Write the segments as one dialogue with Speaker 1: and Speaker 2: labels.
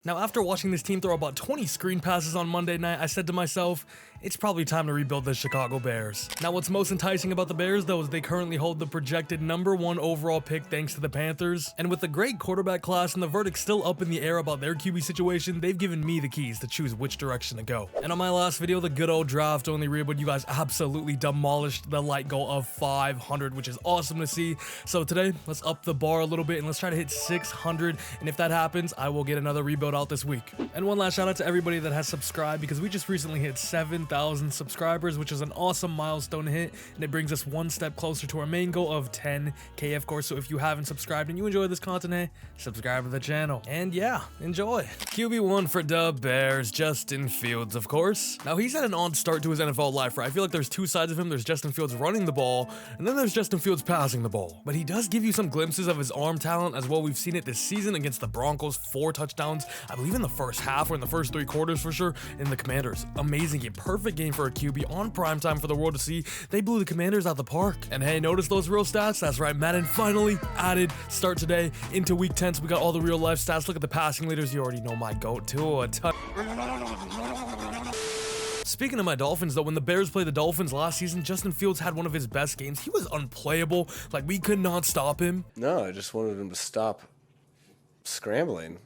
Speaker 1: Now, after watching this team throw about 20 screen passes on Monday night, I said to myself, it's probably time to rebuild the Chicago Bears. Now, what's most enticing about the Bears, though, is they currently hold the projected #1 overall pick thanks to the Panthers. And with the great quarterback class and the verdict still up in the air about their QB situation, they've given me the keys to choose which direction to go. And on my last video, the good old draft-only rebuild, you guys absolutely demolished the light goal of 500, which is awesome to see. So today, let's up the bar a little bit and let's try to hit 600. And if that happens, I will get another rebuild out this week. And one last shout out to everybody that has subscribed, because we just recently hit 7,000 subscribers, which is an awesome milestone to hit, and it brings us one step closer to our main goal of 10K, of course. So if you haven't subscribed and you enjoy this content, hey, subscribe to the channel. And yeah, enjoy. QB1 for the Bears, Justin Fields, of course. Now, he's had an odd start to his NFL life, right? I feel like there's two sides of him. There's Justin Fields running the ball, and then there's Justin Fields passing the ball. But he does give you some glimpses of his arm talent as well. We've seen it this season against the Broncos, 4 touchdowns, I believe in the first half or in the first 3 quarters for sure, in the Commanders. Amazing game, perfect game for a QB on primetime for the world to see. They blew the Commanders out the park. And hey, notice those real stats? That's right, Madden finally added start today into week 10, so we got all the real life stats. Look at the passing leaders. You already know my goat to a ton. Speaking of my Dolphins, though, when the Bears played the Dolphins last season, Justin Fields had one of his best games. He was unplayable. Like, we could not stop him.
Speaker 2: No, I just wanted him to stop scrambling.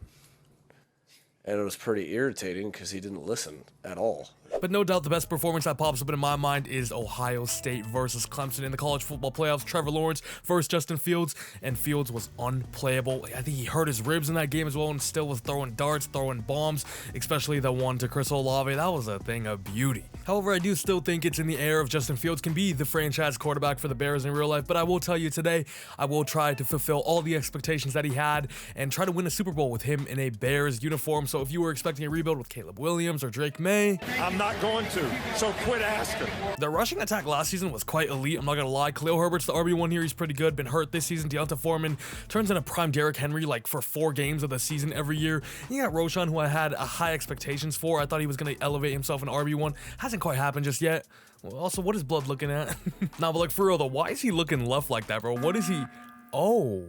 Speaker 2: And it was pretty irritating because he didn't listen at all.
Speaker 1: But no doubt the best performance that pops up in my mind is Ohio State versus Clemson in the college football playoffs. Trevor Lawrence versus Justin Fields, and Fields was unplayable. I think he hurt his ribs in that game as well and still was throwing darts, throwing bombs, especially the one to Chris Olave. That was a thing of beauty. However, I do still think it's in the air if Justin Fields can be the franchise quarterback for the Bears in real life, but I will tell you today, I will try to fulfill all the expectations that he had and try to win a Super Bowl with him in a Bears uniform. So if you were expecting a rebuild with Caleb Williams or Drake May,
Speaker 3: I'm not going to, so quit asking.
Speaker 1: The rushing attack last season was quite elite, I'm not gonna lie. Khalil Herbert's the RB1 here, he's pretty good, been hurt this season. Deonta Foreman turns into prime Derrick Henry like for 4 games of the season every year. You got Roshan, who I had high expectations for. I thought he was gonna elevate himself in RB1. Hasn't quite happened just yet. Well, also, what is Blood looking at? Nah, but like for real though, why is he looking left like that, bro? What is he? Oh.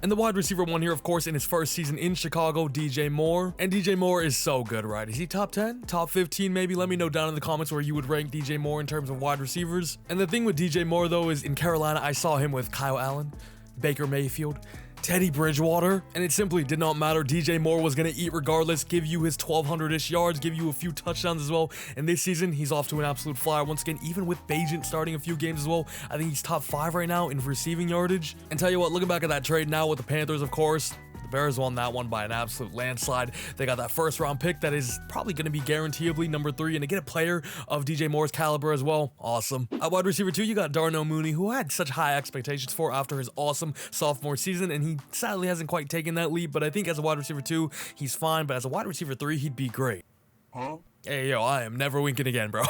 Speaker 1: And the wide receiver one here, of course, in his first season in Chicago, DJ Moore. And DJ Moore is so good, right? Is he top 10? Top 15 maybe? Let me know down in the comments where you would rank DJ Moore in terms of wide receivers. And the thing with DJ Moore, though, is in Carolina, I saw him with Kyle Allen, Baker Mayfield, Teddy Bridgewater, and it simply did not matter. DJ Moore was going to eat regardless, give you his 1,200-ish yards, give you a few touchdowns as well. And this season, he's off to an absolute flyer. Once again, even with Bajent starting a few games as well, I think he's top 5 right now in receiving yardage. And tell you what, looking back at that trade now with the Panthers, of course, the Bears won that one by an absolute landslide. They got that first-round pick that is probably going to be guaranteeably #3, and to get a player of DJ Moore's caliber as well, awesome. At wide receiver 2, you got Darnell Mooney, who I had such high expectations for after his awesome sophomore season, and he sadly hasn't quite taken that leap, but I think as a wide receiver 2, he's fine, but as a wide receiver 3, he'd be great.
Speaker 3: Huh?
Speaker 1: Hey, yo, I am never winking again, bro.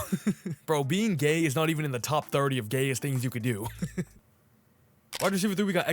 Speaker 1: Bro, being gay is not even in the top 30 of gayest things you could do. Wide receiver 3, we got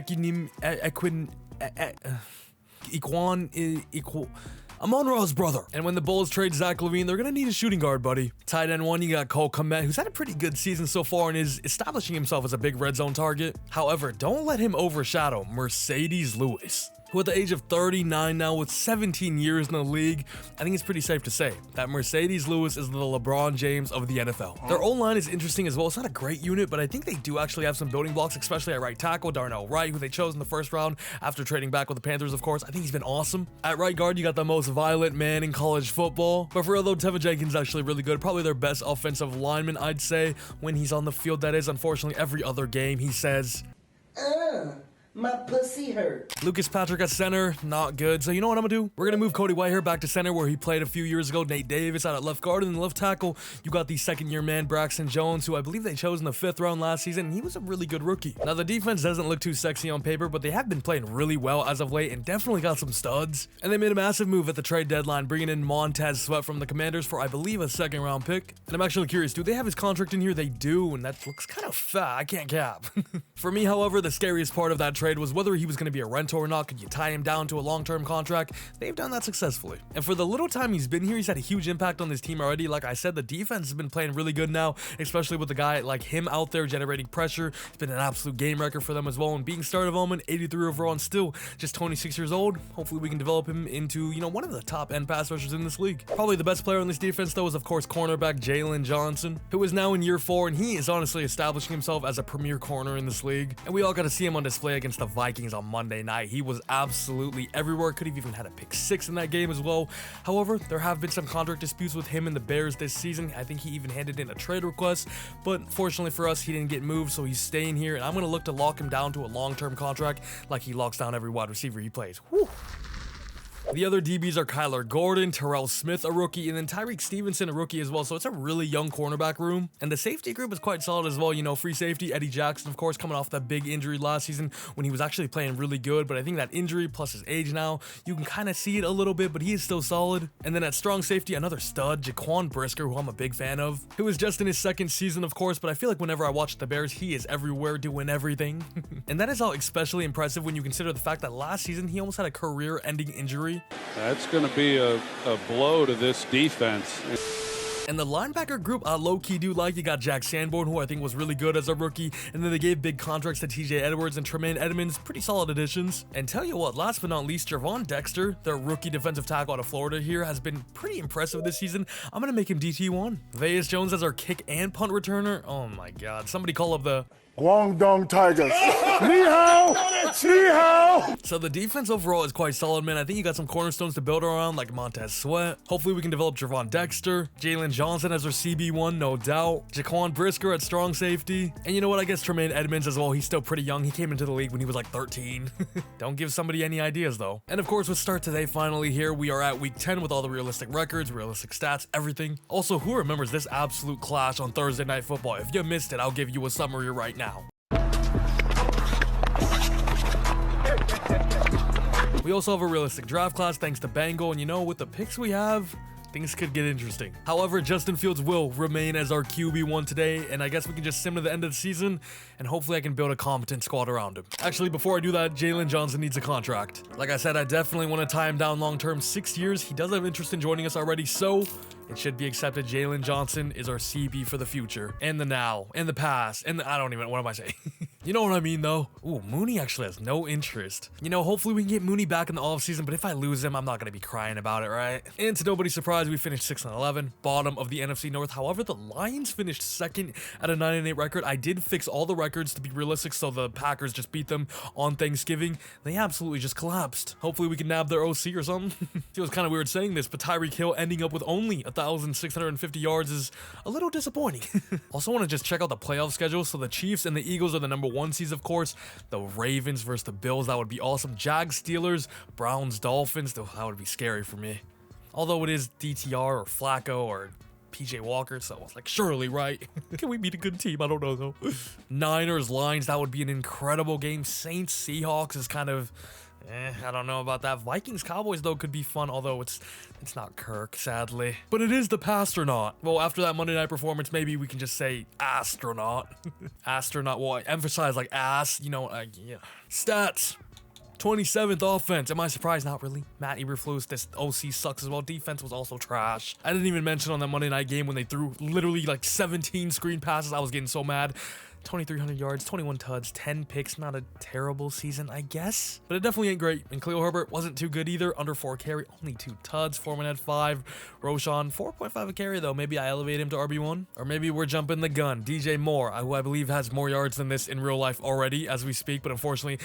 Speaker 1: Amon-Ra's brother. And when the Bulls trade Zach LaVine, they're going to need a shooting guard, buddy. Tight end 1, you got Cole Kmet, who's had a pretty good season so far and is establishing himself as a big red zone target. However, don't let him overshadow Mercedes Lewis, who at the age of 39 now with 17 years in the league, I think it's pretty safe to say that Mercedes Lewis is the LeBron James of the NFL. Their O-line is interesting as well. It's not a great unit, but I think they do actually have some building blocks, especially at right tackle, Darnell Wright, who they chose in the first round after trading back with the Panthers, of course. I think he's been awesome. At right guard, you got the most violent man in college football. But for real though, Tevin Jenkins is actually really good. Probably their best offensive lineman, I'd say, when he's on the field, that is. Unfortunately, every other game he says,
Speaker 4: my pussy hurt.
Speaker 1: Lucas Patrick at center, not good. So you know what I'm gonna do? We're gonna move Cody Whitehair back to center where he played a few years ago. Nate Davis out at left guard, and then left tackle, you got the second-year man Braxton Jones, who I believe they chose in the 5th round last season, and he was a really good rookie. Now the defense doesn't look too sexy on paper, but they have been playing really well as of late and definitely got some studs. And they made a massive move at the trade deadline, bringing in Montez Sweat from the Commanders for, I believe, a 2nd-round pick. And I'm actually curious, do they have his contract in here? They do, and that looks kind of fat. I can't cap. For me, however, the scariest part of that trade trade was whether he was going to be a rental or not. Could you tie him down to a long-term contract? They've done that successfully. And for the little time he's been here, he's had a huge impact on this team already. Like I said, the defense has been playing really good now, especially with a guy like him out there generating pressure. It's been an absolute game record for them as well. And being started of Omen, 83 overall, and still just 26 years old. Hopefully we can develop him into, you know, one of the top end pass rushers in this league. Probably the best player on this defense though is of course cornerback Jalen Johnson, who is now in year 4, and he is honestly establishing himself as a premier corner in this league. And we all got to see him on display against the Vikings on Monday night. He was absolutely everywhere. Could have even had a pick 6 in that game as well. However, there have been some contract disputes with him and the Bears this season. I think he even handed in a trade request, but fortunately for us, he didn't get moved, so he's staying here, and I'm going to look to lock him down to a long-term contract like he locks down every wide receiver he plays. Whew. The other DBs are Kyler Gordon, Terrell Smith, a rookie, and then Tyreek Stevenson, a rookie as well. So it's a really young cornerback room. And the safety group is quite solid as well. You know, free safety, Eddie Jackson, of course, coming off that big injury last season when he was actually playing really good. But I think that injury plus his age now, you can kind of see it a little bit, but he is still solid. And then at strong safety, another stud, Jaquan Brisker, who I'm a big fan of, who is just in his 2nd season, of course. But I feel like whenever I watch the Bears, he is everywhere doing everything. And that is all especially impressive when you consider the fact that last season he almost had a career-ending injury.
Speaker 5: That's going to be a blow to this defense.
Speaker 1: And the linebacker group, low-key do like. You got Jack Sanborn, who I think was really good as a rookie, and then they gave big contracts to TJ Edwards and Tremaine Edmonds, pretty solid additions. And tell you what, last but not least, Javon Dexter, their rookie defensive tackle out of Florida here, has been pretty impressive this season. I'm gonna make him DT1. Veas Jones as our kick and punt returner. Oh my god, somebody call up the
Speaker 3: Guangdong Tigers. Ni hao! Ni hao!
Speaker 1: So the defense overall is quite solid, man. I think you got some cornerstones to build around, like Montez Sweat. Hopefully we can develop Javon Dexter, Jalen Johnson as our CB1, no doubt. Jaquan Brisker at strong safety. And you know what? I guess Tremaine Edmonds as well. He's still pretty young. He came into the league when he was like 13. Don't give somebody any ideas though. And of course, with start today finally here, we are at week 10 with all the realistic records, realistic stats, everything. Also, who remembers this absolute clash on Thursday Night Football? If you missed it, I'll give you a summary right now. We also have a realistic draft class thanks to Bengal, and you know, with the picks we have, things could get interesting. However, Justin Fields will remain as our QB1 today, and I guess we can just sim to the end of the season, and hopefully I can build a competent squad around him. Actually, before I do that, Jalen Johnson needs a contract. Like I said, I definitely want to tie him down long-term, 6 years. He does have interest in joining us already, so it should be accepted. Jalen Johnson is our CB for the future, and the now, and the past, and I don't even, what am I saying? You know what I mean, though? Ooh, Mooney actually has no interest. You know, hopefully we can get Mooney back in the offseason, but if I lose him, I'm not going to be crying about it, right? And to nobody's surprise, we finished 6-11, bottom of the NFC North. However, the Lions finished 2nd at a 9-8 record. I did fix all the records to be realistic, so the Packers just beat them on Thanksgiving. They absolutely just collapsed. Hopefully we can nab their OC or something. Feels kind of weird saying this, but Tyreek Hill ending up with only 1,650 yards is a little disappointing. Also want to just check out the playoff schedule. So the Chiefs and the Eagles are the number 1 seeds, of course. The Ravens versus the Bills, that would be awesome. Jags, Steelers, Browns, Dolphins, though that would be scary for me. Although it is DTR or Flacco or PJ Walker, so it's like surely, right? Can we beat a good team? I don't know though. Niners, Lions, that would be an incredible game. Saints, Seahawks is kind of I don't know about that. Vikings, Cowboys, though, could be fun, although it's not Kirk, sadly. But it is the Pastronaut. Well, after that Monday night performance, maybe we can just say astronaut. Astronaut, well, I emphasize like ass, you know, yeah. Stats. 27th offense. Am I surprised? Not really. Matt Eberflus, this OC sucks as well. Defense was also trash. I didn't even mention on that Monday night game when they threw literally like 17 screen passes. I was getting so mad. 2,300 yards, 21 tuds, 10 picks. Not a terrible season, I guess, but it definitely ain't great. And Khalil Herbert wasn't too good either. Under 4 carry, only 2 tuds. Foreman had 5. Roshan 4.5 a carry though. Maybe I elevate him to RB1, or maybe we're jumping the gun. DJ Moore, who I believe has more yards than this in real life already as we speak, but unfortunately,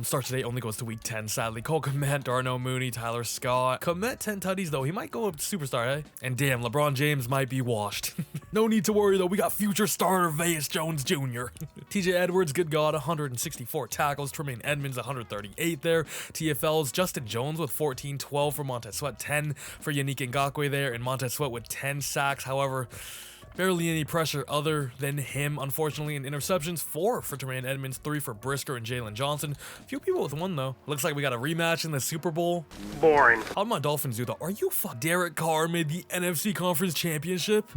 Speaker 1: start today only goes to week 10. Sadly, Cole Kmet, Darnell Mooney, Tyler Scott. Kmet 10 tutties though. He might go up to superstar, eh? And damn, LeBron James might be washed. No need to worry though. We got future starter Veas Jones Jr. TJ Edwards, good God, 164 tackles. Tremaine Edmonds, 138 there. TFL's Justin Jones with 14, 12 for Montez Sweat, 10 for Yannick Ngakoue there, and Montez Sweat with 10 sacks. However, barely any pressure other than him, unfortunately, and interceptions. 4 for Tremaine Edmonds, 3 for Brisker and Jalen Johnson. Few people with 1 though. Looks like we got a rematch in the Super Bowl.
Speaker 3: Boring.
Speaker 1: How'd my Dolphins do though? Are you Derek Carr made the NFC Conference Championship?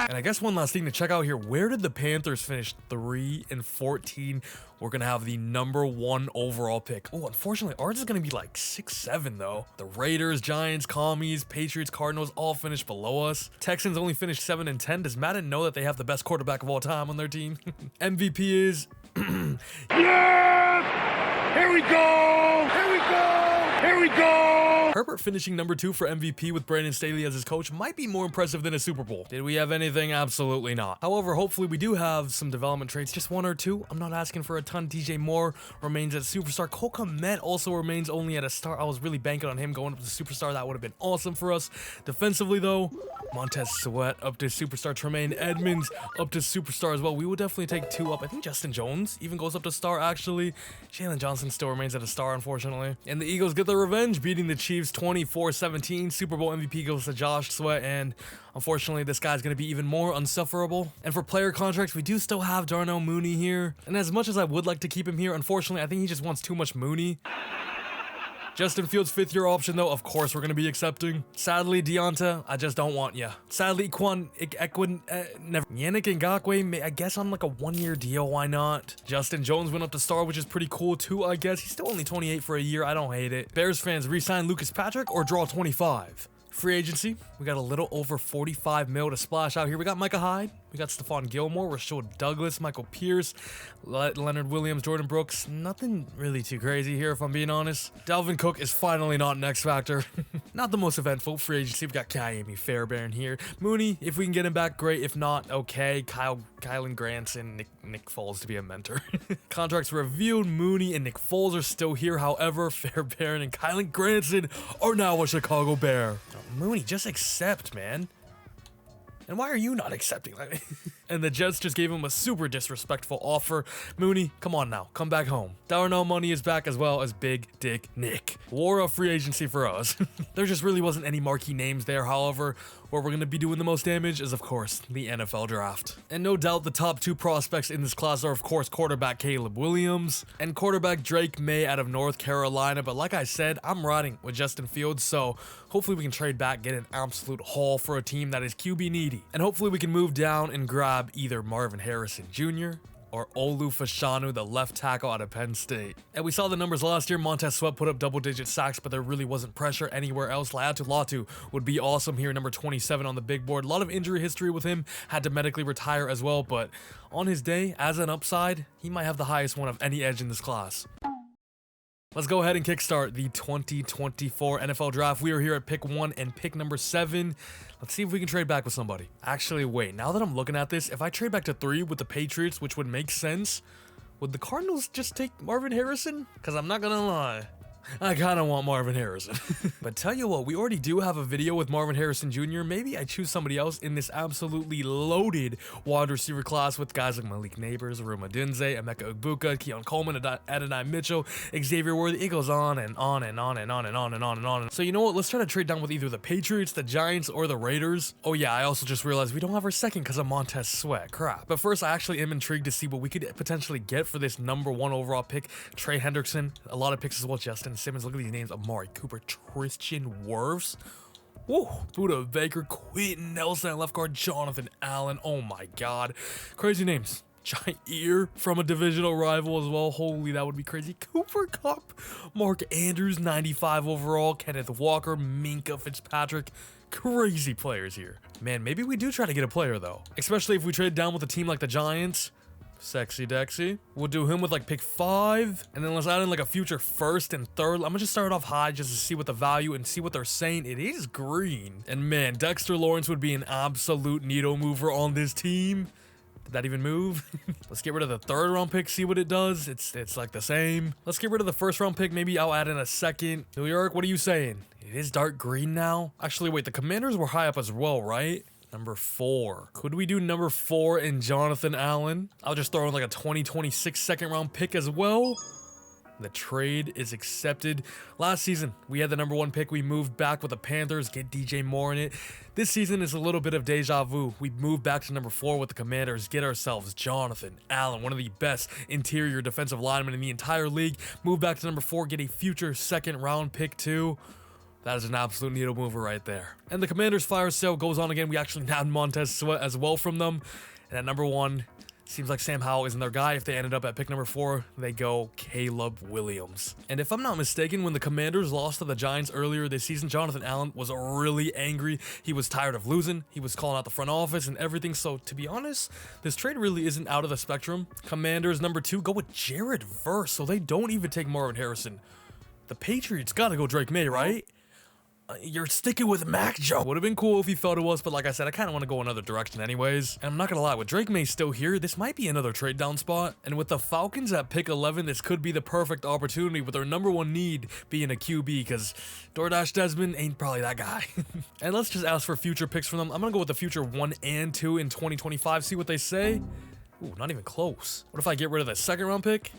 Speaker 1: And I guess one last thing to check out here, where did the Panthers finish? 3-14. We're gonna have the #1 overall pick. Oh, unfortunately, ours is gonna be like 6-7 though. The Raiders, Giants, Commies, Patriots, Cardinals all finished below us. Texans only finished 7-10. Does Madden know that they have the best quarterback of all time on their team? MVP is
Speaker 3: Yeah! Here we go! Here we go! Here we go!
Speaker 1: Herbert finishing #2 for MVP with Brandon Staley as his coach might be more impressive than a Super Bowl. Did we have anything? Absolutely not. However, hopefully we do have some development traits, just 1 or 2. I'm not asking for a ton. DJ Moore remains at superstar. Cole Kmet also remains only at a star. I was really banking on him going up to superstar. That would have been awesome for us. Defensively though, Montez Sweat up to superstar. Tremaine Edmonds up to superstar as well. We would definitely take 2 up. I think Justin Jones even goes up to star actually. Jalen Johnson still remains at a star unfortunately. And the Eagles get their revenge, beating the Chiefs 24-17. Super Bowl MVP goes to Josh Sweat, and unfortunately this guy's going to be even more unsufferable. And for player contracts, we do still have Darnell Mooney here, and as much as I would like to keep him here, unfortunately I think he just wants too much Mooney. Justin Fields' 5th-year option though, of course we're going to be accepting. Sadly, Deonta, I just don't want ya. Sadly, never. Yannick Ngakoue, I guess on like a 1-year deal, why not? Justin Jones went up to star, which is pretty cool too, I guess. He's still only 28 for a year, I don't hate it. Bears fans, re-sign Lucas Patrick or draw 25? Free agency, we got a little over 45 mil to splash out here. We got Micah Hyde, we got Stephon Gilmore, Rashad Douglas, Michael Pierce, Leonard Williams, Jordan Brooks. Nothing really too crazy here if I'm being honest. Dalvin Cook is finally not an X factor. Not the most eventful free agency. We got Kyamie Fairbairn here. Mooney, if we can get him back, great. If not, okay. Kylan Granson, Nick Foles to be a mentor. Contracts revealed, Mooney and Nick Foles are still here. However, Fairbairn and Kylan Granson are now a Chicago Bear. Mooney, just accept, man. And why are you not accepting? And the Jets just gave him a super disrespectful offer. Mooney, come on now, come back home. Darnell Money is back as well as Big Dick Nick. War of free agency for us. There just really wasn't any marquee names there. However, where we're going to be doing the most damage is, of course, the NFL draft. And no doubt the top 2 prospects in this class are, of course, quarterback Caleb Williams and quarterback Drake Maye out of North Carolina. But like I said, I'm riding with Justin Fields, so hopefully we can trade back, get an absolute haul for a team that is QB needy. And hopefully we can move down and grab either Marvin Harrison Jr. or Olu Fashanu, the left tackle out of Penn State. And we saw the numbers last year. Montez Sweat put up double-digit sacks, but there really wasn't pressure anywhere else. Latu would be awesome here, number 27 on the big board. A lot of injury history with him, had to medically retire as well, but on his day, as an upside, he might have the highest one of any edge in this class. Let's go ahead and kickstart the 2024 NFL Draft. We are here at pick 1 and pick number 7. Let's see if we can trade back with somebody. Actually, wait, now that I'm looking at this, if I trade back to 3 with the Patriots, which would make sense, would the Cardinals just take Marvin Harrison? Because I'm not going to lie, I kind of want Marvin Harrison. But tell you what, we already do have a video with Marvin Harrison Jr. Maybe I choose somebody else in this absolutely loaded wide receiver class with guys like Malik Neighbors, Odunze, Emeka Egbuka, Keon Coleman, Adonai Mitchell, Xavier Worthy. It goes on and on and on and on and on and on and on. So you know what? Let's try to trade down with either the Patriots, the Giants, or the Raiders. Oh yeah, I also just realized we don't have our second because of Montez Sweat. Crap. But first, I actually am intrigued to see what we could potentially get for this #1 overall pick. Trey Hendrickson, a lot of picks as well. Justin Simmons, look at these names: Amari Cooper, Christian Wirfs, woo, Buda Baker, Quentin Nelson at left guard, Jonathan Allen. Oh my god, crazy names. Jair from a divisional rival as well. Holy, that would be crazy. Cooper Kupp, Mark Andrews, 95 overall, Kenneth Walker, Minka Fitzpatrick. Crazy players here. Man, maybe we do try to get a player though, especially if we trade down with a team like the Giants. Sexy Dexy. We'll do him with like pick 5, and then let's add in like a future 1st and 3rd. I'm gonna just start off high just to see what the value and see what they're saying. It is green, and man, Dexter Lawrence would be an absolute needle mover on this team. Did that even move? Let's get rid of the 3rd round pick, see what it does. It's like the same. Let's get rid of the 1st round pick. Maybe I'll add in a 2nd. New York, what are you saying? It is dark green now. Actually, wait, the Commanders were high up as well, right? Number 4. Could we do number 4 in Jonathan Allen? I'll just throw in like a 2026 2nd round pick as well. The trade is accepted. Last season, we had the #1 pick. We moved back with the Panthers, get DJ Moore in it. This season is a little bit of deja vu. We moved back to number 4 with the Commanders, get ourselves Jonathan Allen, one of the best interior defensive linemen in the entire league. Move back to number 4, get a future 2nd round pick too. That is an absolute needle mover right there. And the Commanders' fire sale goes on again. We actually nabbed Montez as well from them. And at number 1, seems like Sam Howell isn't their guy. If they ended up at pick number 4, they go Caleb Williams. And if I'm not mistaken, when the Commanders lost to the Giants earlier this season, Jonathan Allen was really angry. He was tired of losing. He was calling out the front office and everything. So to be honest, this trade really isn't out of the spectrum. Commanders number 2 go with Jared Verse. So they don't even take Marvin Harrison. The Patriots gotta go Drake Maye, right? You're sticking with Mac Jones. Would have been cool if he fell to us, but like I said, I kind of want to go another direction anyways. And I'm not gonna lie, with Drake Maye still here, this might be another trade down spot. And with the Falcons at pick 11, this could be the perfect opportunity with their number 1 need being a QB, because DoorDash Desmond ain't probably that guy. And let's just ask for future picks from them. I'm gonna go with the future 1 and 2 in 2025, see what they say. Ooh, not even close. What if I get rid of the 2nd round pick?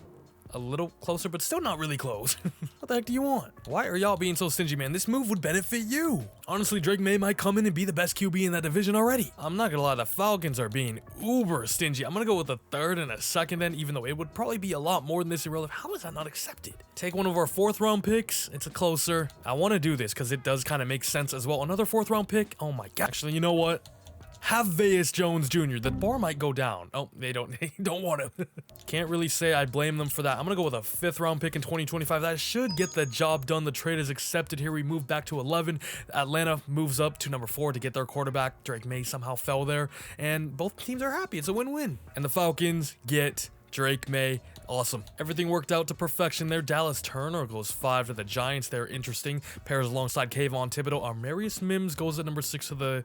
Speaker 1: A little closer, but still not really close. What the heck do you want? Why are y'all being so stingy, man? This move would benefit you. Honestly, Drake Maye might come in and be the best QB in that division already. I'm not gonna lie, the Falcons are being uber stingy. I'm gonna go with a 3rd and a 2nd then, even though it would probably be a lot more than this irrelevant. How is that not accepted? Take one of our 4th round picks. It's a closer. I want to do this because it does kind of make sense as well. Another 4th round pick. Oh my god. Actually, you know what? Have Veas Jones Jr. The bar might go down. Oh, they don't want him. Can't really say I blame them for that. I'm gonna go with a 5th round pick in 2025. That should get the job done. The trade is accepted here. We move back to 11. Atlanta moves up to number 4 to get their quarterback. Drake Maye somehow fell there, and both teams are happy. It's a win-win. And the Falcons get Drake Maye. Awesome. Everything worked out to perfection there. Dallas Turner goes 5 to the Giants. They're interesting. Pairs alongside Kayvon Thibodeau. Armarius Mims goes at number 6 to the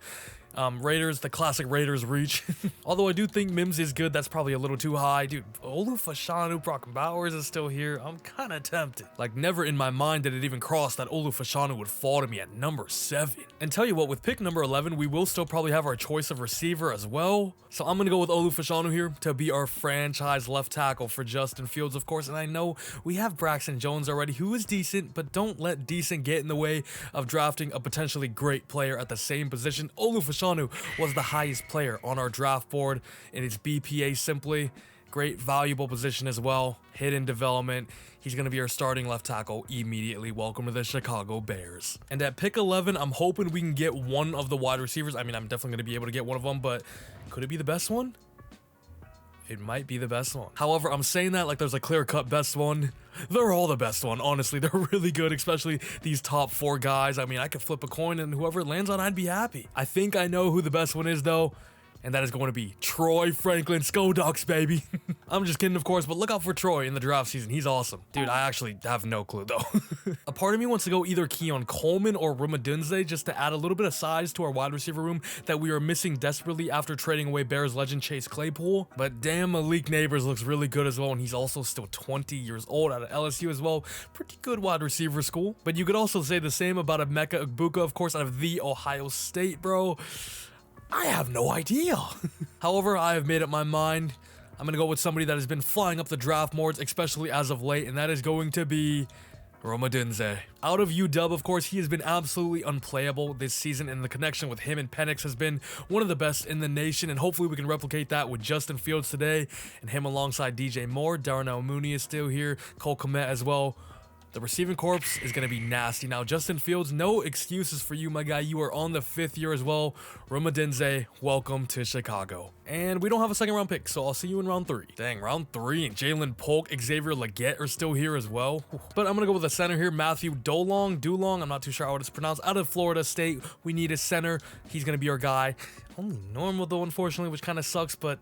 Speaker 1: Raiders, the classic Raiders reach. Although I do think Mims is good, that's probably a little too high. Dude, Olu Fashanu, Brock Bowers is still here. I'm kind of tempted. Like, never in my mind did it even cross that Olu Fashanu would fall to me at number 7. And tell you what, with pick number 11, we will still probably have our choice of receiver as well. So I'm going to go with Olu Fashanu here to be our franchise left tackle for Justin Fields, of course. And I know we have Braxton Jones already, who is decent, but don't let decent get in the way of drafting a potentially great player at the same position. Olu Fashanu was the highest player on our draft board in its BPA simply. Great, valuable position as well. Hidden development. He's going to be our starting left tackle immediately. Welcome to the Chicago Bears. And at pick 11, I'm hoping we can get one of the wide receivers. I mean, I'm definitely going to be able to get one of them, but could it be the best one? It might be the best one. However, I'm saying that like there's a clear-cut best one. They're all the best one, honestly. They're really good, especially these top 4 guys. I mean, I could flip a coin and whoever it lands on, I'd be happy. I think I know who the best one is, though. And that is going to be Troy Franklin. Go Ducks, baby. I'm just kidding, of course, but look out for Troy in the draft season. He's awesome. Dude, I actually have no clue, though. A part of me wants to go either Keon Coleman or Odunze just to add a little bit of size to our wide receiver room that we are missing desperately after trading away Bears legend Chase Claypool. But damn, Malik Neighbors looks really good as well, and he's also still 20 years old out of LSU as well. Pretty good wide receiver school. But you could also say the same about Emeka Egbuka, of course, out of the Ohio State, bro. I have no idea. However, I have made up my mind. I'm going to go with somebody that has been flying up the draft boards, especially as of late, and that is going to be Odunze. Out of UW, of course, he has been absolutely unplayable this season, and the connection with him and Penix has been one of the best in the nation, and hopefully we can replicate that with Justin Fields today, and him alongside DJ Moore. Darnell Mooney is still here, Cole Kmet as well. The receiving corps is going to be nasty. Now, Justin Fields, no excuses for you, my guy. You are on the 5th year as well. Odunze, welcome to Chicago. And we don't have a 2nd round pick, so I'll see you in round 3. Dang, round 3, and Jalen Polk, Xavier Legette are still here as well. But I'm going to go with the center here, Matthew Dulong, I'm not too sure how it's pronounced, out of Florida State. We need a center. He's going to be our guy. Only normal, though, unfortunately, which kind of sucks, but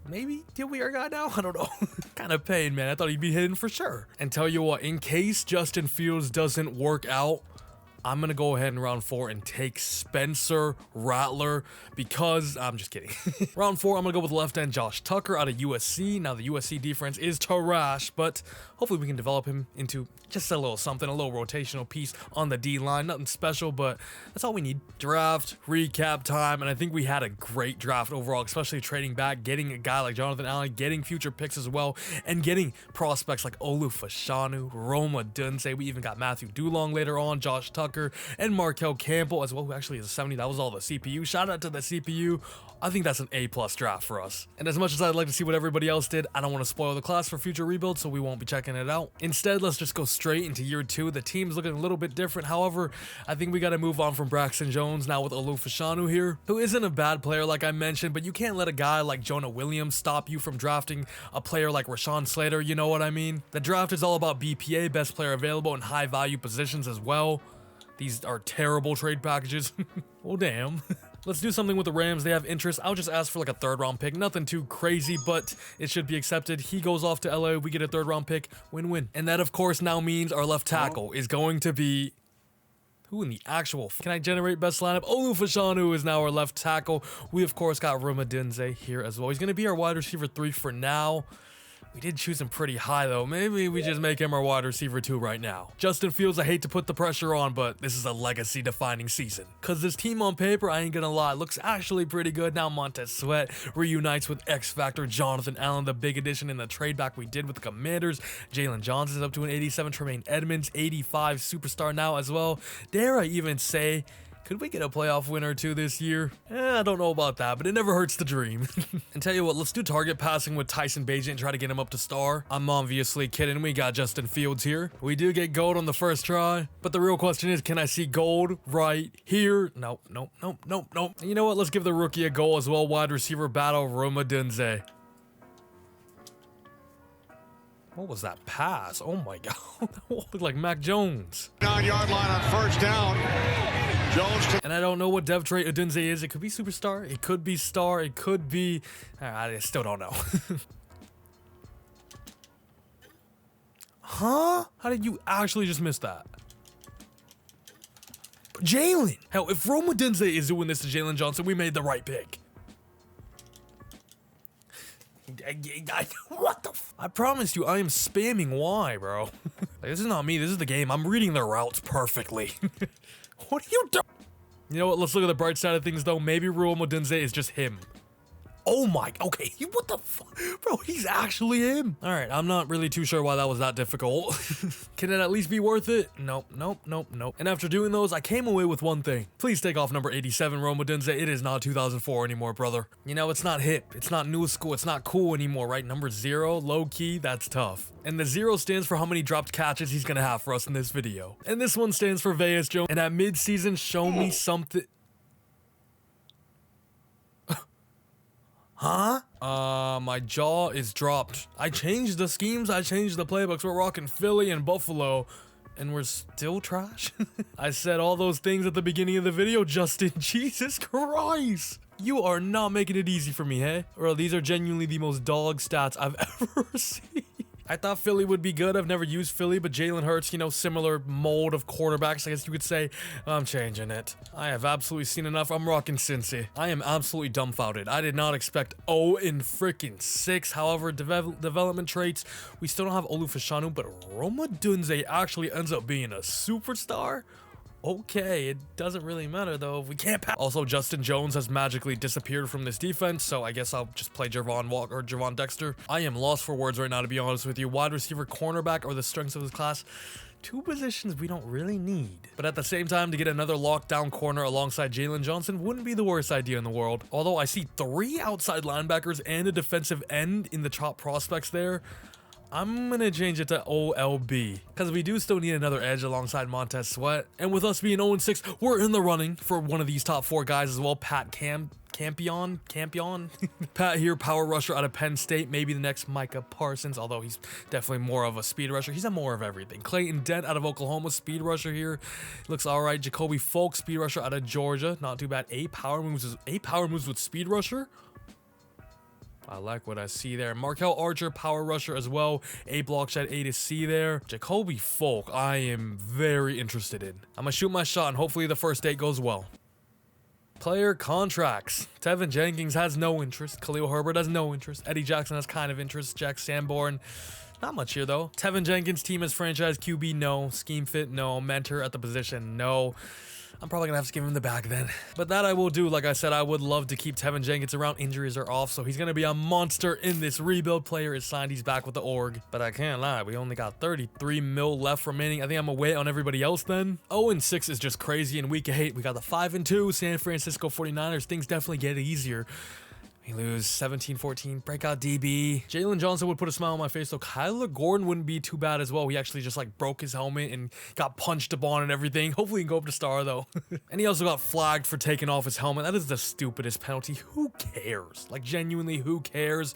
Speaker 1: maybe he'll be our guy now? I don't know. Kind of pain, man. I thought he'd be hidden for sure. And tell you what, in case Justin Fields doesn't work out, I'm going to go ahead in round 4 and take Spencer Rattler because I'm just kidding. Round 4, I'm going to go with left end Josh Tucker out of USC. Now, the USC defense is trash, but hopefully we can develop him into just a little something, a little rotational piece on the D-line. Nothing special, but that's all we need. Draft recap time, and I think we had a great draft overall, especially trading back, getting a guy like Jonathan Allen, getting future picks as well, and getting prospects like Olu Fashanu, Odunze. We even got Matthew Dulong later on, Josh Tucker. Tucker, and Markel Campbell as well, who actually is a 70. That was all the CPU. Shout out to the CPU. I think that's an A+ draft for us. And as much as I'd like to see what everybody else did, I don't want to spoil the class for future rebuilds, so we won't be checking it out. Instead, let's just go straight into year 2. The team's looking a little bit different. However, I think we got to move on from Braxton Jones now with Olufashanu here, who isn't a bad player like I mentioned, but you can't let a guy like Jonah Williams stop you from drafting a player like Rashawn Slater, you know what I mean? The draft is all about BPA, best player available, in high value positions as well. These are terrible trade packages. Oh, damn. Let's do something with the Rams. They have interest. I'll just ask for like a 3rd round pick. Nothing too crazy, but it should be accepted. He goes off to LA. We get a 3rd round pick. Win-win. And that, of course, now means our left tackle is going to be... Who in the actual... Can I generate best lineup? Olufashanu is now our left tackle. We, of course, got Odunze here as well. He's going to be our wide receiver 3 for now. We did choose him pretty high, though. Maybe we just make him our wide receiver 2 right now. Justin Fields, I hate to put the pressure on, but this is a legacy-defining season. Because this team on paper, I ain't gonna lie, looks actually pretty good. Now Montez Sweat reunites with X-Factor Jonathan Allen, the big addition in the trade back we did with the Commanders. Jalen Johnson is up to an 87. Tremaine Edmonds, 85, superstar now as well. Dare I even say... Could we get a playoff winner or 2 this year? I don't know about that, but it never hurts to dream. And tell you what, let's do target passing with Tyson Bagent and try to get him up to star. I'm obviously kidding. We got Justin Fields here. We do get gold on the first try, but the real question is, can I see gold right here? Nope, nope, nope, nope, nope. And you know what? Let's give the rookie a goal as well. Wide receiver battle, Odunze. What was that pass? Oh my God. That looked like Mac Jones.
Speaker 3: 9-yard line on 1st down. Jones to...
Speaker 1: And I don't know what dev trait Odunze is. It could be superstar. It could be star. It could be... I still don't know. Huh? How did you actually just miss that? Jalen! Hell, if Odunze is doing this to Jalen Johnson, we made the right pick. What the f— I promise you, I am spamming Y, bro. Like, this is not me, this is the game. I'm reading their routes perfectly. What are you doing? You know what, let's look at the bright side of things, though. Maybe Odunze is just him. Oh my, okay, what the fuck? Bro, he's actually him. All right, I'm not really too sure why that was that difficult. Can it at least be worth it? Nope, nope, nope, nope. And after doing those, I came away with one thing. Please take off number 87, Odunze. It is not 2004 anymore, brother. You know, it's not hip. It's not new school. It's not cool anymore, right? Number 0, low key, that's tough. And the 0 stands for how many dropped catches he's gonna have for us in this video. And this one stands for Veas Jones. And at mid-season, show me something. Huh? My jaw is dropped. I changed the schemes, I changed the playbooks. We're rocking Philly and Buffalo, and we're still trash? I said all those things at the beginning of the video, Justin. Jesus Christ. You are not making it easy for me, hey? Bro, these are genuinely the most dog stats I've ever seen. I thought Philly would be good. I've never used Philly, but Jalen Hurts, you know, similar mold of quarterbacks, I guess you could say. I'm changing it. I have absolutely seen enough. I'm rocking Cincy. I am absolutely dumbfounded. I did not expect 0 in freaking 6. However, development traits, we still don't have Olufashanu, but Odunze actually ends up being a superstar. Okay, it doesn't really matter though if we can't pass. Also, Justin Jones has magically disappeared from this defense, so I guess I'll just play Javon Walker or Javon Dexter. I am lost for words right now, to be honest with you. Wide receiver, cornerback, or the strengths of this class. 2 positions we don't really need. But at the same time, to get another lockdown corner alongside Jalen Johnson wouldn't be the worst idea in the world. Although I see 3 outside linebackers and a defensive end in the top prospects there. I'm gonna change it to OLB, because we do still need another edge alongside Montez Sweat. And with us being 0-6, we're in the running for one of these top 4 guys as well. Pat Campion? Pat here, power rusher out of Penn State. Maybe the next Micah Parsons, although he's definitely more of a speed rusher. He's a more of everything. Clayton Dent out of Oklahoma, speed rusher here. Looks all right. Jacoby Folk, speed rusher out of Georgia. Not too bad. 8 power moves with speed rusher. I like what I see there. Markel Archer, power rusher as well. A block shed, A to C there. Jacoby Folk, I am very interested in. I'm gonna shoot my shot and hopefully the first date goes well. Player contracts. Tevin Jenkins has no interest. Khalil Herbert has no interest. Eddie Jackson has kind of interest. Jack Sanborn, not much here though. Tevin Jenkins, team as franchise QB, no. Scheme fit, no. Mentor at the position, no. I'm probably gonna have to give him the bag then. But that I will do. Like I said, I would love to keep Tevin Jenkins around. Injuries are off, so he's gonna be a monster in this rebuild. Player is signed. He's back with the org. But I can't lie, we only got 33 mil left remaining. I think I'm gonna wait on everybody else then. 0-6 is just crazy. In week 8, we got the 5-2 San Francisco 49ers. Things definitely get easier. We lose 17-14, breakout DB. Jalen Johnson would put a smile on my face, though. Kyler Gordon wouldn't be too bad as well. He actually just like broke his helmet and got punched upon and everything. Hopefully he can go up to star though. And he also got flagged for taking off his helmet. That is the stupidest penalty. Who cares? Like genuinely, who cares?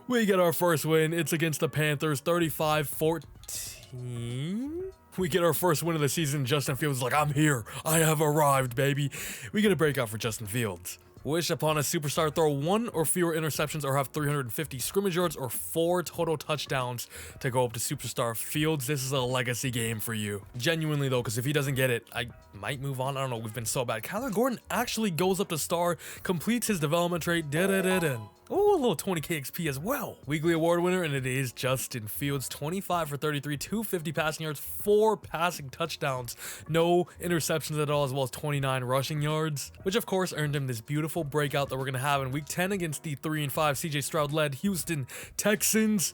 Speaker 1: We get our first win. It's against the Panthers, 35-14. We get our first win of the season. Justin Fields is like, I'm here. I have arrived, baby. We get a breakout for Justin Fields. Wish upon a superstar throw 1 or fewer interceptions or have 350 scrimmage yards or 4 total touchdowns to go up to superstar. Fields, this is a legacy game for you. Genuinely though, because if he doesn't get it, I might move on. I don't know. We've been so bad. Kyler Gordon actually goes up to star, completes his development trait. Oh, a little 20k XP as well. Weekly award winner, and it is Justin Fields. 25 for 33, 250 passing yards, 4 passing touchdowns, no interceptions at all, as well as 29 rushing yards, which of course earned him this beautiful breakout that we're going to have in week 10 against the 3-5 CJ Stroud-led Houston Texans.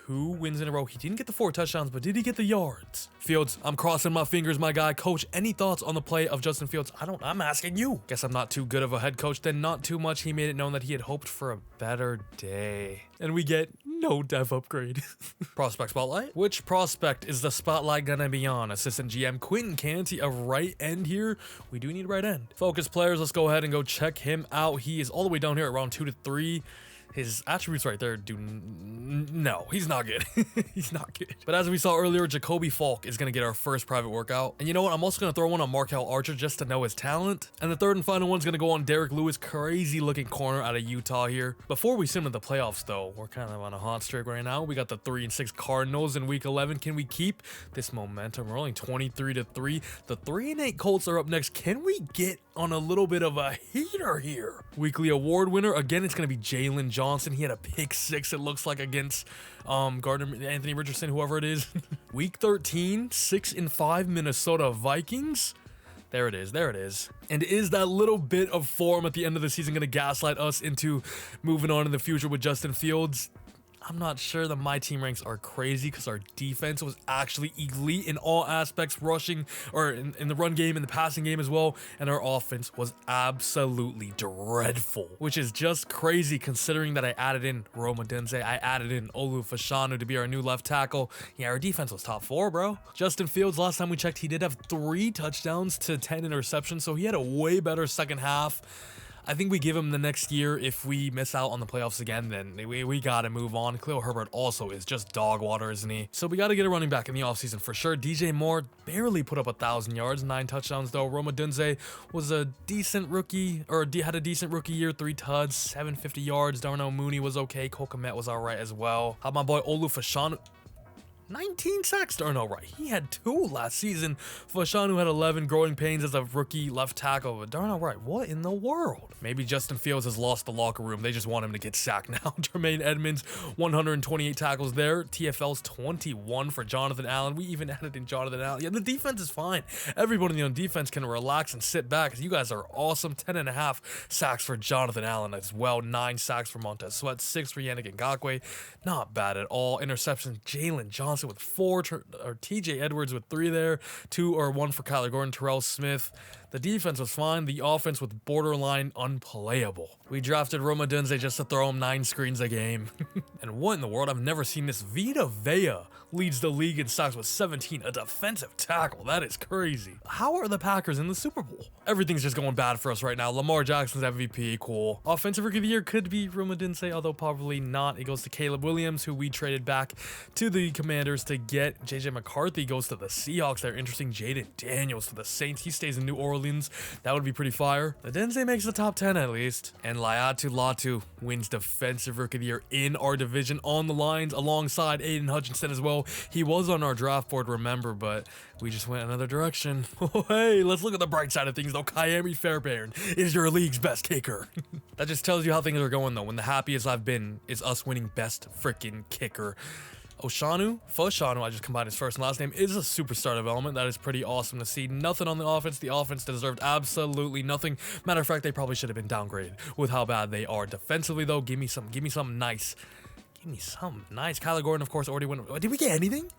Speaker 1: 2 wins in a row. He didn't get the 4 touchdowns, but did he get the yards? Fields, I'm crossing my fingers, my guy. Coach, any thoughts on the play of Justin Fields? I'm asking you. Guess I'm not too good of a head coach, then not too much. He made it known that he had hoped for a better day. And we get no dev upgrade. Prospect spotlight. Which prospect is the spotlight gonna be on? Assistant GM Quentin Canty, a right end here. We do need right end. Focus players, let's go ahead and go check him out. He is all the way down here at round 2 to 3. His attributes right there no, he's not good. He's not good. But as we saw earlier, Jacoby Falk is going to get our first private workout. And you know what? I'm also going to throw one on Markel Archer just to know his talent. And the third and final one's going to go on Derek Lewis, crazy looking corner out of Utah here. Before we sim to the playoffs though, we're kind of on a hot streak right now. We got the 3-6 Cardinals in week 11. Can we keep this momentum? We're only 23-3. The 3-8 Colts are up next. Can we get on a little bit of a heater here? Weekly award winner, again, it's going to be Jalen Johnson. He had a pick 6, it looks like, against Gardner, Anthony Richardson, whoever it is. Week 13, 6-5 Minnesota Vikings. There it is. There it is. And is that little bit of form at the end of the season going to gaslight us into moving on in the future with Justin Fields? I'm not sure that my team ranks are crazy because our defense was actually elite in all aspects, rushing or in the run game and the passing game as well. And our offense was absolutely dreadful, which is just crazy considering that I added in Odunze. I added in Fashanu to be our new left tackle. Yeah, our defense was top 4, bro. Justin Fields, last time we checked, he did have 3 touchdowns to 10 interceptions. So he had a way better second half. I think we give him the next year. If we miss out on the playoffs again, then we gotta move on. Khalil Herbert also is just dog water, isn't he? So we gotta get a running back in the offseason for sure. DJ Moore barely put up 1,000 yards, 9 touchdowns though. Odunze was a decent rookie, or had a decent rookie year, 3 tuds, 750 yards. Darnell Mooney was okay. Cole Kmet was all right as well. How about my boy Fashanu? 19 sacks. Darnell Wright, he had 2 last season. Fashanu had 11. Growing pains as a rookie left tackle. But Darnell Wright, what in the world? Maybe Justin Fields has lost the locker room. They just want him to get sacked now. Jermaine Edmonds, 128 tackles there. TFL's 21 for Jonathan Allen. We even added in Jonathan Allen. Yeah, the defense is fine. Everybody on defense can relax and sit back because you guys are awesome. 10.5 sacks for Jonathan Allen as well. 9 sacks for Montez Sweat. 6 for Yannick Ngakoue. Not bad at all. Interceptions, Jalen Johnson with 4, or TJ Edwards with 3 there, 2 or 1 for Kyler Gordon, Terrell Smith. The defense was fine. The offense was borderline unplayable. We drafted Odunze just to throw him 9 screens a game. And what in the world? I've never seen this. Vita Vea leads the league in sacks with 17, a defensive tackle. That is crazy. How are the Packers in the Super Bowl? Everything's just going bad for us right now. Lamar Jackson's MVP, cool. Offensive Rookie of the Year could be Odunze, although probably not. It goes to Caleb Williams, who we traded back to the Commanders to get. JJ McCarthy goes to the Seahawks. They're interesting. Jaden Daniels to the Saints. He stays in New Orleans. That would be pretty fire. Odunze makes the top 10 at least. And Laiatu Latu wins Defensive Rookie of the Year in our division on the lines alongside Aiden Hutchinson as well. He was on our draft board, remember, but we just went another direction. Oh, hey, let's look at the bright side of things, though. Kyrie Fairbairn is your league's best kicker. That just tells you how things are going, though. When the happiest I've been is us winning best freaking kicker. Foshanu, I just combined his first and last name, is a superstar development. That is pretty awesome to see. Nothing on the offense. The offense deserved absolutely nothing. Matter of fact, they probably should have been downgraded with how bad they are. Defensively, though, give me something nice. Give me something nice. Kyler Gordon, of course, already went. Did we get anything?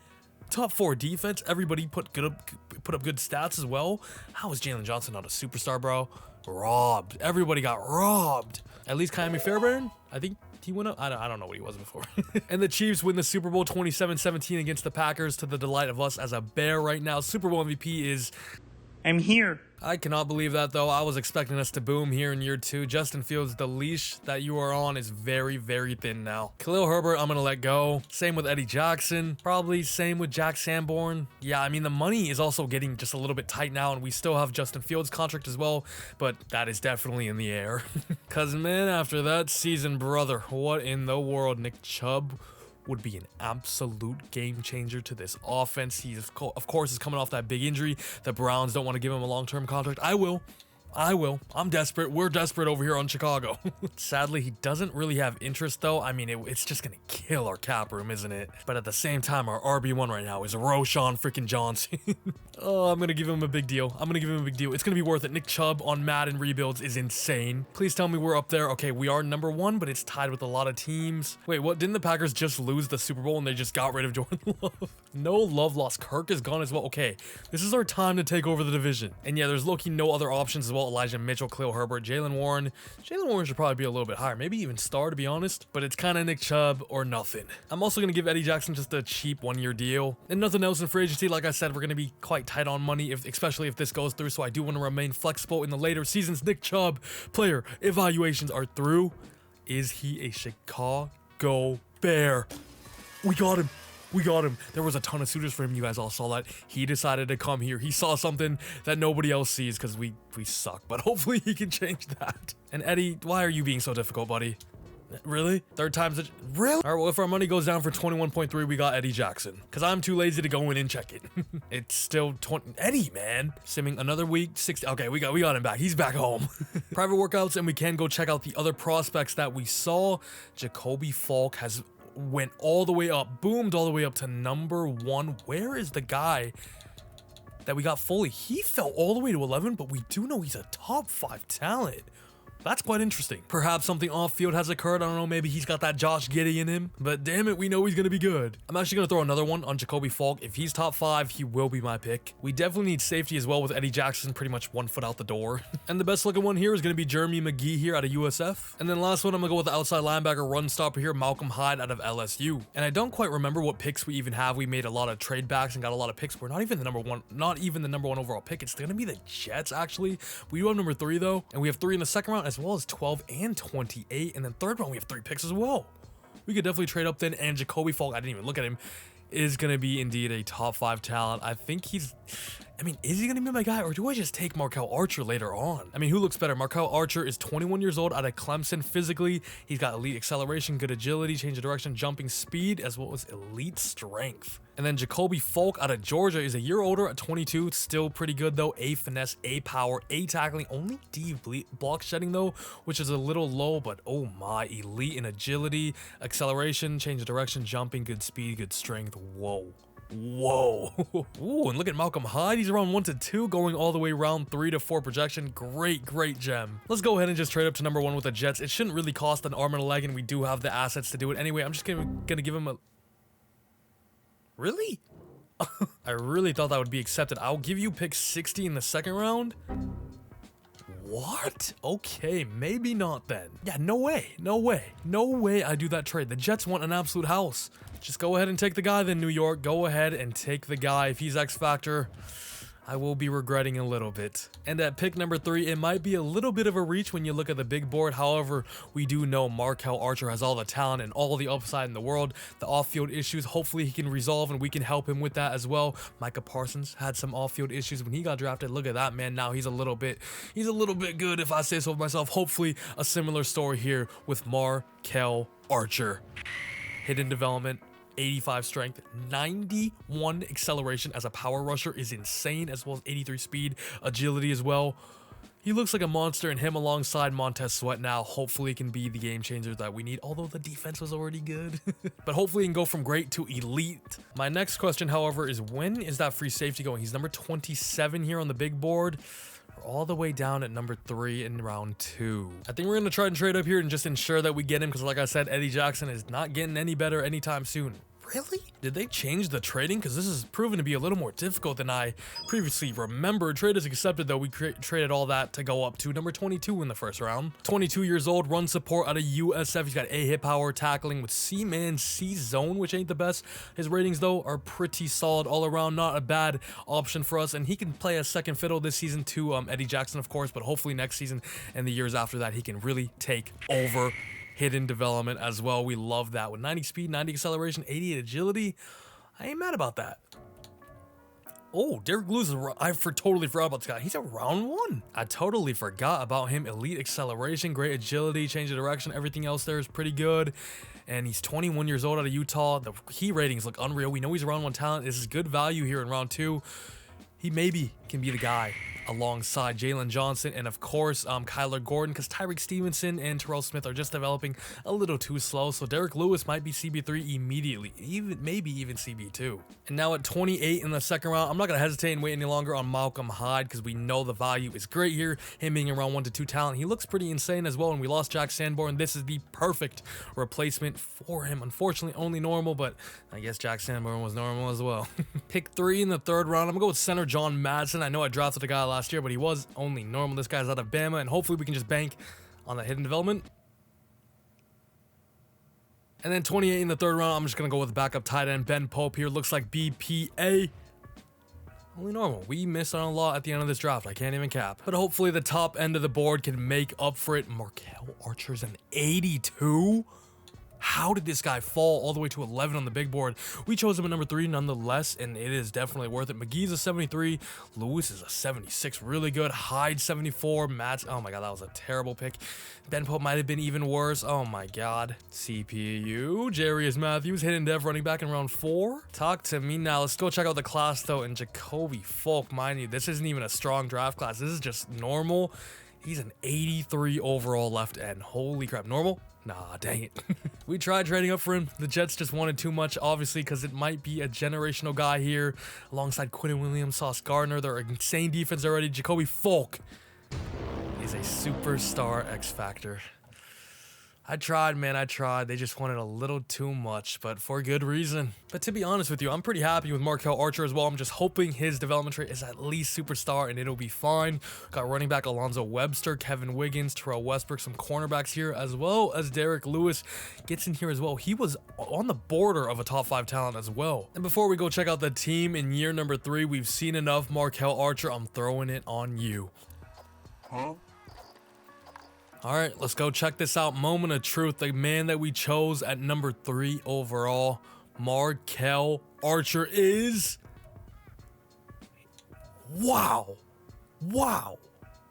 Speaker 1: Top 4 defense. Everybody put up good stats as well. How is Jalen Johnson not a superstar, bro? Robbed. Everybody got robbed. At least Kyami Fairbairn, I think he went up. I don't know what he was before. And the Chiefs win the Super Bowl 27-17 against the Packers to the delight of us as a Bear right now. Super Bowl MVP is...
Speaker 6: I'm here.
Speaker 1: I cannot believe that, though. I was expecting us to boom here in year 2. Justin Fields, the leash that you are on is very, very thin now. Khalil Herbert, I'm going to let go. Same with Eddie Jackson. Probably same with Jack Sanborn. Yeah, I mean, the money is also getting just a little bit tight now, and we still have Justin Fields' contract as well, but that is definitely in the air. Because, man, after that season, brother, what in the world? Nick Chubb would be an absolute game changer to this offense. He, of course, is coming off that big injury. The Browns don't want to give him a long-term contract. I will. I'm desperate. We're desperate over here on Chicago. Sadly, he doesn't really have interest, though. I mean, it's just going to kill our cap room, isn't it? But at the same time, our RB1 right now is Roshan freaking Johnson. Oh, I'm going to give him a big deal. It's going to be worth it. Nick Chubb on Madden rebuilds is insane. Please tell me we're up there. Okay, we are number 1, but it's tied with a lot of teams. Wait, what? Didn't the Packers just lose the Super Bowl and they just got rid of Jordan Love? No love lost. Kirk is gone as well. Okay, this is our time to take over the division. And yeah, there's low-key no other options as well. Elijah Mitchell, Khalil Herbert, Jalen Warren. Jalen Warren should probably be a little bit higher, maybe even star, to be honest, but it's kind of Nick Chubb or nothing. I'm also going to give Eddie Jackson just a cheap 1-year deal and nothing else in free agency. Like I said, we're going to be quite tight on money, especially if this goes through, so I do want to remain flexible in the later seasons. Nick Chubb player evaluations are through. Is he a Chicago Bear? We got him. There was a ton of suitors for him. You guys all saw that. He decided to come here. He saw something that nobody else sees because we suck. But hopefully he can change that. And Eddie, why are you being so difficult, buddy? Really? Third time's a... Really? All right, well, if our money goes down for 21.3, we got Eddie Jackson. Because I'm too lazy to go in and check it. It's still 20... Eddie, man. Simming another week, 60... Okay, we got him back. He's back home. Private workouts, and we can go check out the other prospects that we saw. Jacoby Falk has... went all the way up, boomed all the way up to number 1. Where is the guy that we got fully? He fell all the way to 11, but we do know he's a top 5 talent. That's quite interesting. Perhaps something off-field has occurred. I don't know, maybe he's got that Josh Giddey in him. But damn it, we know he's going to be good. I'm actually going to throw another one on Jacoby Falk. If he's top 5, he will be my pick. We definitely need safety as well with Eddie Jackson pretty much 1 foot out the door. And the best looking one here is going to be Jeremy McGee here out of USF. And then last one, I'm going to go with the outside linebacker run stopper here, Malcolm Hyde out of LSU. And I don't quite remember what picks we even have. We made a lot of trade backs and got a lot of picks. We're not even the number 1 overall pick. It's going to be the Jets, actually. We do have number 3, though. And we have 3 in the second round as well as 12 and 28, and then third round we have 3 picks as well. We could definitely trade up then, and Jacoby Falk, I didn't even look at him, is going to be indeed a top 5 talent. I think he's... I mean, is he going to be my guy, or do I just take Markel Archer later on? I mean, who looks better? Markel Archer is 21 years old out of Clemson physically. He's got elite acceleration, good agility, change of direction, jumping speed, as well as elite strength. And then Jacoby Falk out of Georgia is a year older at 22. Still pretty good, though. A finesse, A power, A tackling. Only D block shedding, though, which is a little low, but oh my. Elite in agility, acceleration, change of direction, jumping, good speed, good strength. Whoa. Ooh, and look at Malcolm Hyde. He's around 1 to 2, going all the way around 3 to 4 projection. Great gem. Let's go ahead and just trade up to number 1 with the Jets. It shouldn't really cost an arm and a leg, and we do have the assets to do it anyway. I'm just gonna give him a... Really? I really thought that would be accepted. I'll give you pick 60 in the second round. What? Okay, maybe not then. Yeah, no way I do that trade. The Jets want an absolute house. Just go ahead and take the guy then, New York. Go ahead and take the guy. If he's X Factor, I will be regretting a little bit. And at pick number 3, it might be a little bit of a reach when you look at the big board. However, we do know Markel Archer has all the talent and all the upside in the world. The off-field issues, hopefully he can resolve and we can help him with that as well. Micah Parsons had some off-field issues when he got drafted. Look at that, man. Now he's a little bit good, if I say so myself. Hopefully a similar story here with Markel Archer. Hidden development, 85 strength, 91 acceleration as a power rusher is insane, as well as 83 speed, agility as well. He looks like a monster, and him alongside Montez Sweat now hopefully can be the game changer that we need, although the defense was already good. But hopefully he can go from great to elite. My next question, however, is when is that free safety going? He's number 27 here on the big board. We're all the way down at number 3 in round 2. I think we're going to try and trade up here and just ensure that we get him, because like I said, Eddie Jackson is not getting any better anytime soon. Really? Did they change the trading? Because this has proven to be a little more difficult than I previously remembered. Trade is accepted, though. We traded all that to go up to number 22 in the first round. 22 years old, run support out of USF. He's got A hit power, tackling with C-man, C-zone, which ain't the best. His ratings, though, are pretty solid all around. Not a bad option for us. And he can play a second fiddle this season to Eddie Jackson, of course. But hopefully next season and the years after that, he can really take over. Hidden development as well. We love that. With 90 speed, 90 acceleration, 88 agility. I ain't mad about that. Oh, Derek Lewis, I totally forgot about this guy. He's a round 1. I totally forgot about him. Elite acceleration, great agility, change of direction. Everything else there is pretty good. And he's 21 years old out of Utah. The key ratings look unreal. We know he's a round 1 talent. This is good value here in round 2. He maybe can be the guy alongside Jalen Johnson and, of course, Kyler Gordon, because Tyreek Stevenson and Terrell Smith are just developing a little too slow. So Derek Lewis might be CB3 immediately, maybe even CB2. And now at 28 in the second round, I'm not going to hesitate and wait any longer on Malcolm Hyde, because we know the value is great here. Him being around 1 to 2 talent, he looks pretty insane as well. And we lost Jack Sanborn. This is the perfect replacement for him. Unfortunately, only normal, but I guess Jack Sanborn was normal as well. Pick 3 in the third round. I'm going to go with center John Madsen. I know I drafted a guy last year, but he was only normal. This guy's out of Bama, and hopefully we can just bank on that hidden development. And then 28 in the third round, I'm just going to go with backup tight end Ben Pope here. Looks like BPA. Only normal. We missed on a lot at the end of this draft. I can't even cap. But hopefully the top end of the board can make up for it. Markel Archer's an 82. How did this guy fall all the way to 11 on the big board? We chose him at number 3 nonetheless, and it is definitely worth it. McGee's a 73. Lewis is a 76. Really good. Hyde 74. Matt's, oh my god, that was a terrible pick. Ben Pope might have been even worse. Oh my god. CPU. Jarius Matthews, hidden dev running back in round 4. Talk to me now. Let's go check out the class though. And Jacoby Folk, mind you, this isn't even a strong draft class. This is just normal. He's an 83 overall left end. Holy crap. Normal? Nah, dang it. We tried trading up for him. The Jets just wanted too much, obviously, because it might be a generational guy here alongside Quinnen Williams, Sauce Gardner. They're insane defense already. Jacoby Folk is a superstar X Factor. I tried, man, I tried. They just wanted a little too much, but for good reason. But to be honest with you, I'm pretty happy with Markel Archer as well. I'm just hoping his development rate is at least superstar, and it'll be fine. Got running back Alonzo Webster, Kevin Wiggins, Terrell Westbrook, some cornerbacks here, as well as Derek Lewis gets in here as well. He was on the border of a top 5 talent as well. And before we go check out the team in year number 3, we've seen enough Markel Archer. I'm throwing it on you.
Speaker 3: Huh?
Speaker 1: All right, let's go check this out. Moment of truth. The man that we chose at number 3 overall, Markel Archer, is... Wow. Wow.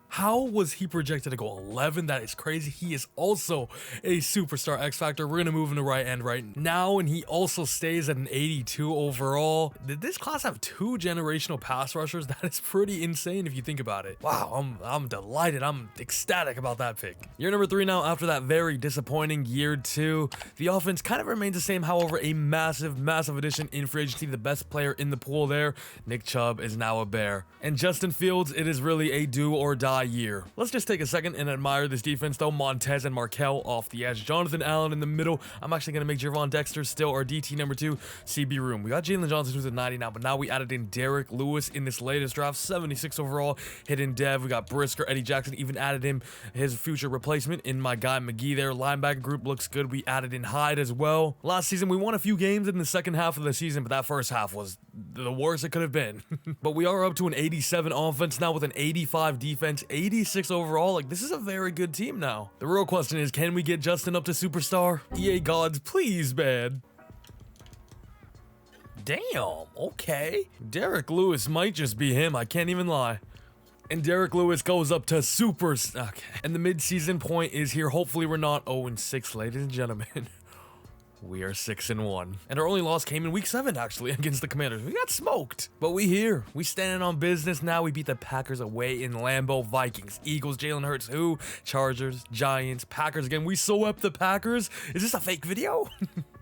Speaker 1: How was he projected to go 11? That is crazy. He is also a superstar X Factor. We're going to move him to right end right now, and he also stays at an 82 overall. Did this class have 2 generational pass rushers? That is pretty insane if you think about it. Wow, I'm delighted. I'm ecstatic about that pick. Year number 3 now, after that very disappointing year 2. The offense kind of remains the same. However, a massive, massive addition in free agency. The best player in the pool there, Nick Chubb, is now a Bear. And Justin Fields, it is really a do or die year. Let's just take a second and admire this defense though. Montez and Markel off the edge. Jonathan Allen in the middle. I'm actually going to make Javon Dexter still our DT number 2 CB room. We got Jalen Johnson who's at 90 now, but now we added in Derek Lewis in this latest draft, 76 overall, hidden dev. We got Brisker, Eddie Jackson, even added him his future replacement in my guy McGee there. Linebacker group looks good. We added in Hyde as well. Last season we won a few games in the second half of the season, but that first half was the worst it could have been. But we are up to an 87 offense now with an 85 defense, 86 overall. Like, this is a very good team now. The real question is, can we get Justin up to superstar? EA gods, please, man. Damn, okay. Derek Lewis might just be him. I can't even lie. And Derek Lewis goes up to super. Okay. And the mid-season point is here. Hopefully we're not 0-6, ladies and gentlemen. We are 6-1. And our only loss came in week 7, actually, against the Commanders. We got smoked. But we here. We standing on business now. We beat the Packers away in Lambeau. Vikings, Eagles, Jalen Hurts, who? Chargers, Giants, Packers again. We swept the Packers. Is this a fake video?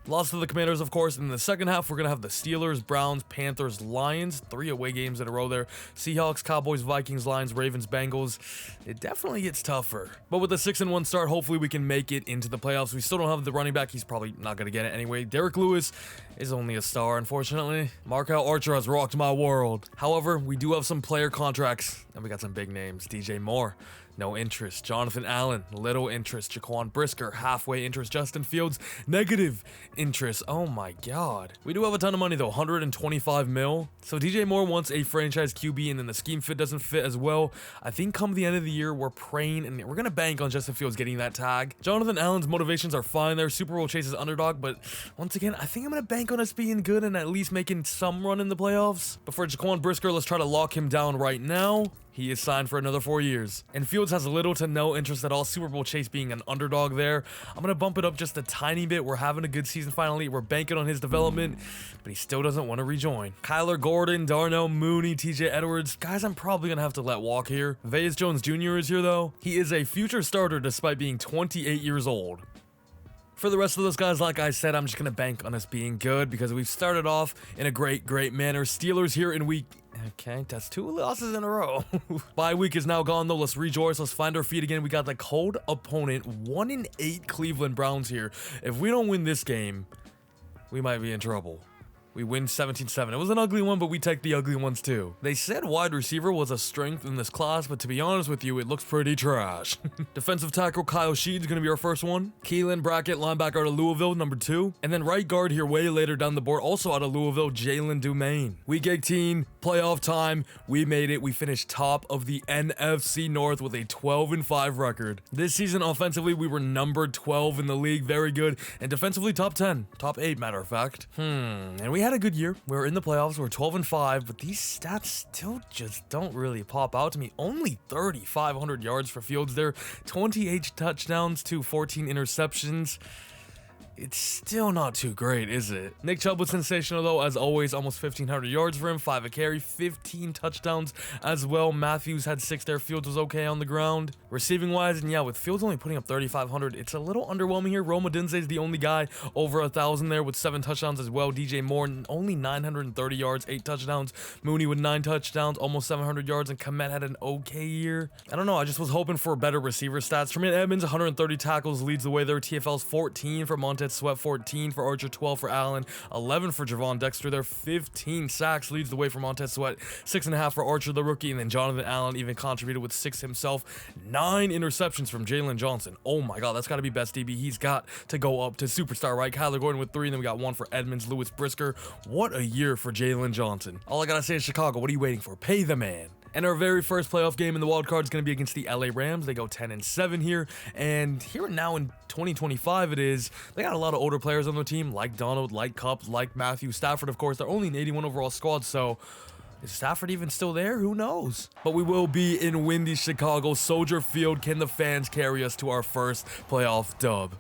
Speaker 1: Lost to the Commanders, of course. In the second half, we're going to have the Steelers, Browns, Panthers, Lions. 3 away games in a row there. Seahawks, Cowboys, Vikings, Lions, Ravens, Bengals. It definitely gets tougher. But with a 6-1 start, hopefully we can make it into the playoffs. We still don't have the running back. He's probably not going to get it anyway. Derek Lewis is only a star, unfortunately. Markel Archer has rocked my world. However, we do have some player contracts, and we got some big names. DJ Moore, no interest. Jonathan Allen, little interest. Jaquan Brisker, halfway interest. Justin Fields, negative interest. Oh my god. We do have a ton of money though, 125 mil. So DJ Moore wants a franchise QB, and then the scheme fit doesn't fit as well. I think come the end of the year, we're praying and we're gonna bank on Justin Fields getting that tag. Jonathan Allen's motivations are fine there. Super Bowl chase is underdog, but once again, I think I'm gonna bank on us being good and at least making some run in the playoffs. But for Jaquan Brisker, let's try to lock him down right now. He is signed for another 4 years. And Fields has little to no interest at all. Super Bowl chase being an underdog there. I'm going to bump it up just a tiny bit. We're having a good season finally. We're banking on his development, but he still doesn't want to rejoin. Kyler Gordon, Darnell Mooney, TJ Edwards. Guys, I'm probably going to have to let walk here. Vegas Jones Jr. is here though. He is a future starter despite being 28 years old. For the rest of those guys, like I said, I'm just going to bank on us being good because we've started off in a great manner. Steelers here in week... Okay, that's 2 losses in a row. Bye week is now gone though. Let's rejoice. Let's find our feet again. We got the cold opponent, 1-8 Cleveland Browns here. If we don't win this game, we might be in trouble. We win 17-7. It was an ugly one, but we take the ugly ones too. They said wide receiver was a strength in this class, but to be honest with you, it looks pretty trash. Defensive tackle Kyle Sheed's gonna be our first one. Keelan Brackett, linebacker out of Louisville, number 2. And then right guard here way later down the board, also out of Louisville, Jalen Dumaine. Week 18, playoff time. We made it. We finished top of the NFC North with a 12-5 record. This season, offensively, we were number 12 in the league. Very good. And defensively, top 10. Top 8, matter of fact. And we had a good year. We were in the playoffs. We're 12-5, but these stats still just don't really pop out to me. Only 3,500 yards for Fields there, 28 touchdowns to 14 interceptions. It's still not too great, is it? Nick Chubb was sensational though, as always, almost 1,500 yards for him, 5 a carry, 15 touchdowns as well. Matthews had 6 there. Fields was okay on the ground. Receiving wise, and yeah, with Fields only putting up 3,500, it's a little underwhelming here. Odunze is the only guy over 1,000 there with 7 touchdowns as well. DJ Moore, only 930 yards, 8 touchdowns. Mooney with 9 touchdowns, almost 700 yards, and Komet had an okay year. I don't know, I just was hoping for better receiver stats. Tremaine Edmonds, 130 tackles, leads the way there. TFL's 14 for Montez Sweat, 14 for Archer, 12 for Allen, 11 for Javon Dexter there, 15 sacks leads the way for Montez Sweat, 6.5 for Archer, the rookie, and then Jonathan Allen even contributed with 6 himself. 9 interceptions from Jalen Johnson. Oh my god, that's got to be best DB. He's got to go up to superstar, right? Kyler Gordon with 3, and then we got 1 for Edmonds, Lewis Brisker. What a year for Jalen Johnson. All I gotta say is Chicago, what are you waiting for? Pay the man. And our very first playoff game in the wild card is going to be against the LA Rams. They go 10-7 here. And here and now in 2025 it is. They got a lot of older players on their team, like Donald, like Kupp, like Matthew Stafford, of course. They're only an 81 overall squad, so is Stafford even still there? Who knows? But we will be in windy Chicago, Soldier Field. Can the fans carry us to our first playoff dub?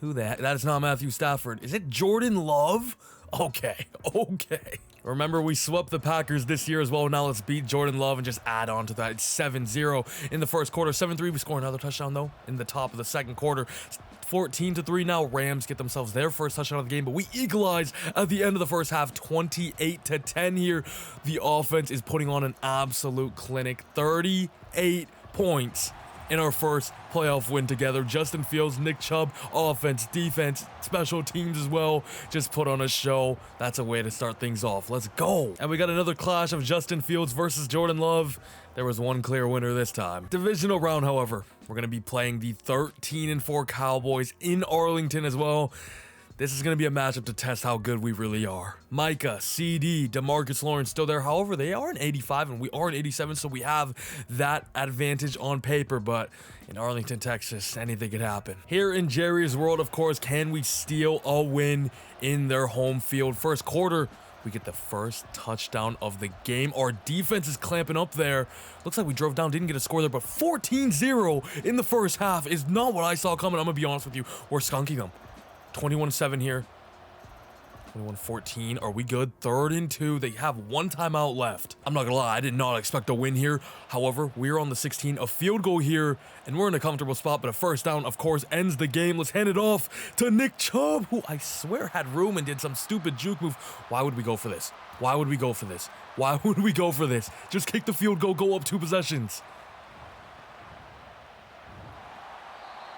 Speaker 1: Who that? That is not Matthew Stafford. Is it Jordan Love? Okay. Remember, we swept the Packers this year as well. Now let's beat Jordan Love and just add on to that. It's 7-0 in the first quarter. 7-3, we score another touchdown, though, in the top of the second quarter. 14-3 now. Rams get themselves their first touchdown of the game, but we equalize at the end of the first half, 28-10 here. The offense is putting on an absolute clinic. 38 points in our first playoff win together. Justin Fields, Nick Chubb, offense, defense, special teams as well. Just put on a show. That's a way to start things off. Let's go. And we got another clash of Justin Fields versus Jordan Love. There was one clear winner this time. Divisional round, however, we're going to be playing the 13-4 Cowboys in Arlington as well. This is going to be a matchup to test how good we really are. Micah, CD, DeMarcus Lawrence still there. However, they are an 85 and we are an 87, so we have that advantage on paper. But in Arlington, Texas, anything could happen. Here in Jerry's world, of course, can we steal a win in their home field? First quarter, we get the first touchdown of the game. Our defense is clamping up there. Looks like we drove down, didn't get a score there, but 14-0 in the first half is not what I saw coming. I'm going to be honest with you. We're skunking them. 21-7 here. 21-14. Are we good? 3rd and 2. They have 1 timeout left. I'm not gonna lie, I did not expect a win here. However, we're on the 16. A field goal here, and we're in a comfortable spot, but a first down, of course, ends the game. Let's hand it off to Nick Chubb, who I swear had room and did some stupid juke move. Why would we go for this? Why would we go for this? Why would we go for this? Just kick the field goal, go up 2 possessions.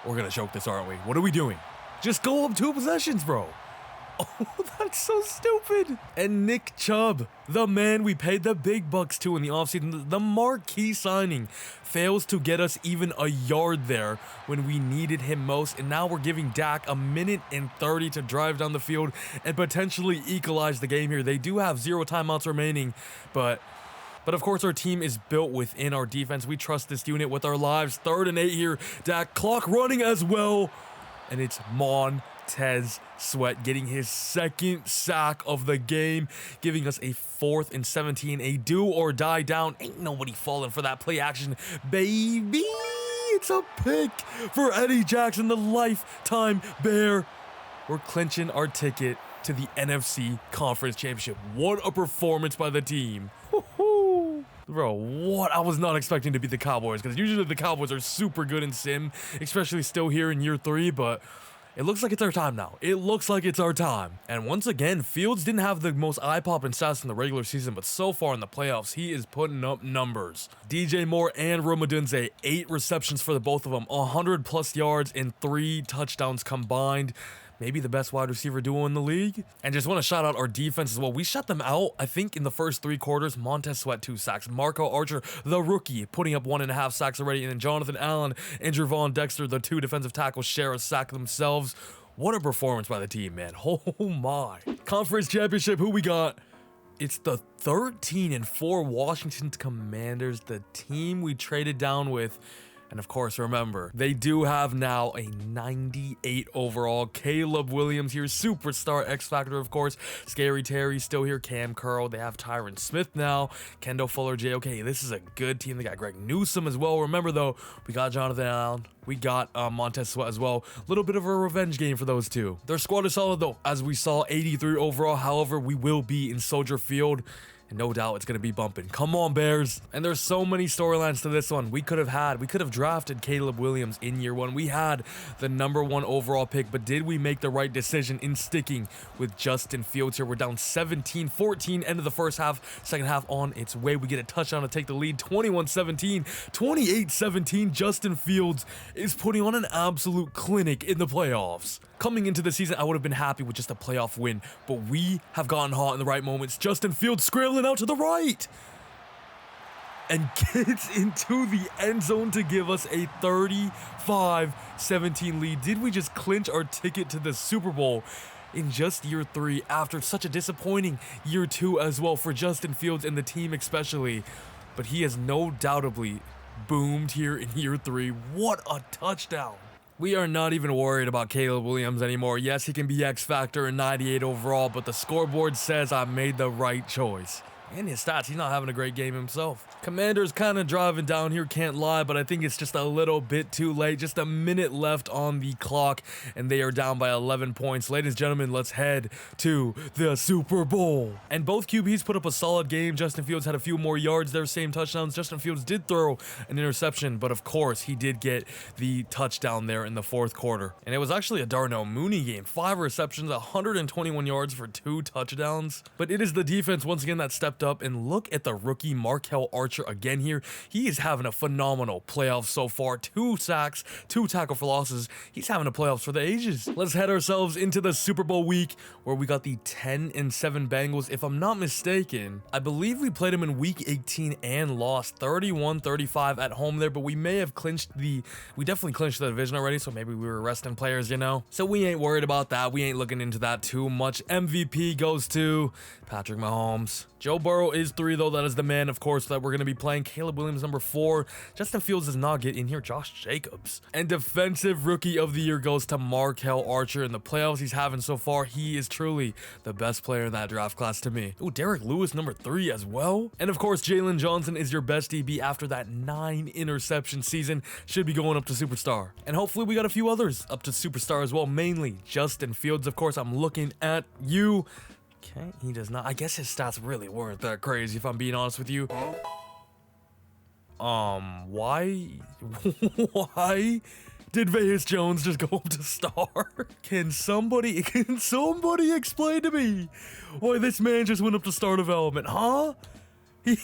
Speaker 1: We're gonna choke this, aren't we? What are we doing? Just go up 2 possessions, bro. Oh, that's so stupid. And Nick Chubb, the man we paid the big bucks to in the offseason, the marquee signing, fails to get us even a yard there when we needed him most. And now we're giving Dak 1:30 to drive down the field and potentially equalize the game here. They do have 0 timeouts remaining, but of course our team is built within our defense. We trust this unit with our lives. 3rd and 8 here. Dak clock running as well. And it's Montez Sweat getting his 2nd sack of the game, giving us a 4th and 17, a do or die down. Ain't nobody falling for that play action, baby. It's a pick for Eddie Jackson, the lifetime Bear. We're clinching our ticket to the NFC Conference Championship. What a performance by the team. Woo-hoo. Bro, what? I was not expecting to beat the Cowboys, because usually the Cowboys are super good in sim, especially still here in year 3, but it looks like it's our time now. It looks like it's our time. And once again, Fields didn't have the most eye-popping stats in the regular season, but so far in the playoffs, he is putting up numbers. DJ Moore and Odunze, 8 receptions for the both of them, 100+ yards and 3 touchdowns combined. Maybe the best wide receiver duo in the league. And just want to shout out our defense as well. We shut them out, I think, in the first 3 quarters. Montez Sweat, 2 sacks. Marco Archer, the rookie, putting up 1.5 sacks already. And then Jonathan Allen and Javon Dexter, the 2 defensive tackles, share a sack themselves. What a performance by the team, man. Oh my. Conference championship, who we got? It's the 13-4 Washington Commanders, the team we traded down with. And of course, remember, they do have now a 98 overall. Caleb Williams here, superstar X Factor, of course. Scary Terry still here. Cam Curl. They have Tyron Smith now. Kendall Fuller, JOK. This is a good team. They got Greg Newsome as well. Remember, though, we got Jonathan Allen. We got Montez Sweat as well. A little bit of a revenge game for those 2. Their squad is solid, though, as we saw, 83 overall. However, we will be in Soldier Field. And no doubt it's going to be bumping. Come on, Bears. And there's so many storylines to this one. We could have drafted Caleb Williams in year 1. We had the #1 overall pick, but did we make the right decision in sticking with Justin Fields here? We're down 17-14, end of the first half. Second half on its way. We get a touchdown to take the lead, 21-17, 28-17. Justin Fields is putting on an absolute clinic in the playoffs. Coming into the season, I would have been happy with just a playoff win, but we have gotten hot in the right moments. Justin Fields scrambling out to the right and gets into the end zone to give us a 35-17 lead. Did we just clinch our ticket to the Super Bowl in just year 3 after such a disappointing year 2 as well for Justin Fields and the team especially? But he has no doubtably boomed here in year 3. What a touchdown. We are not even worried about Caleb Williams anymore. Yes, he can be X Factor and 98 overall, but the scoreboard says I made the right choice. And his stats, he's not having a great game himself. Commanders kind of driving down here, can't lie, but I think it's just a little bit too late. Just a minute left on the clock, and they are down by 11 points. Ladies and gentlemen, let's head to the Super Bowl. And both QBs put up a solid game. Justin Fields had a few more yards there, same touchdowns. Justin Fields did throw an interception, but of course, he did get the touchdown there in the 4th quarter. And it was actually a Darnell Mooney game. 5 receptions, 121 yards for 2 touchdowns. But it is the defense, once again, that stepped up. And look at the rookie Markel Archer again here. He is having a phenomenal playoff so far. 2 sacks, 2 tackle for losses. He's having a playoffs for the ages. Let's head ourselves into the Super Bowl week where we got the 10-7 Bengals. If I'm not mistaken, I believe we played them in week 18 and lost 31-35 at home there, but we may have we definitely clinched the division already, so maybe we were resting players, you know? So we ain't worried about that. We ain't looking into that too much. MVP goes to Patrick Mahomes. Joe Burrow Burrow is 3, though. That is the man, of course, that we're going to be playing. Caleb Williams, number 4. Justin Fields does not get in here. Josh Jacobs. And Defensive Rookie of the Year goes to Markel Archer. In the playoffs he's having so far, he is truly the best player in that draft class to me. Ooh, Derek Lewis, number 3 as well. And of course, Jalen Johnson is your best DB after that 9 interception season. Should be going up to Superstar. And hopefully we got a few others up to Superstar as well. Mainly Justin Fields, of course. I'm looking at you. Okay, he does not. I guess his stats really weren't that crazy, if I'm being honest with you. Why? Why did Vegas Jones just go up to star? Can somebody explain to me why this man just went up to star development, huh? He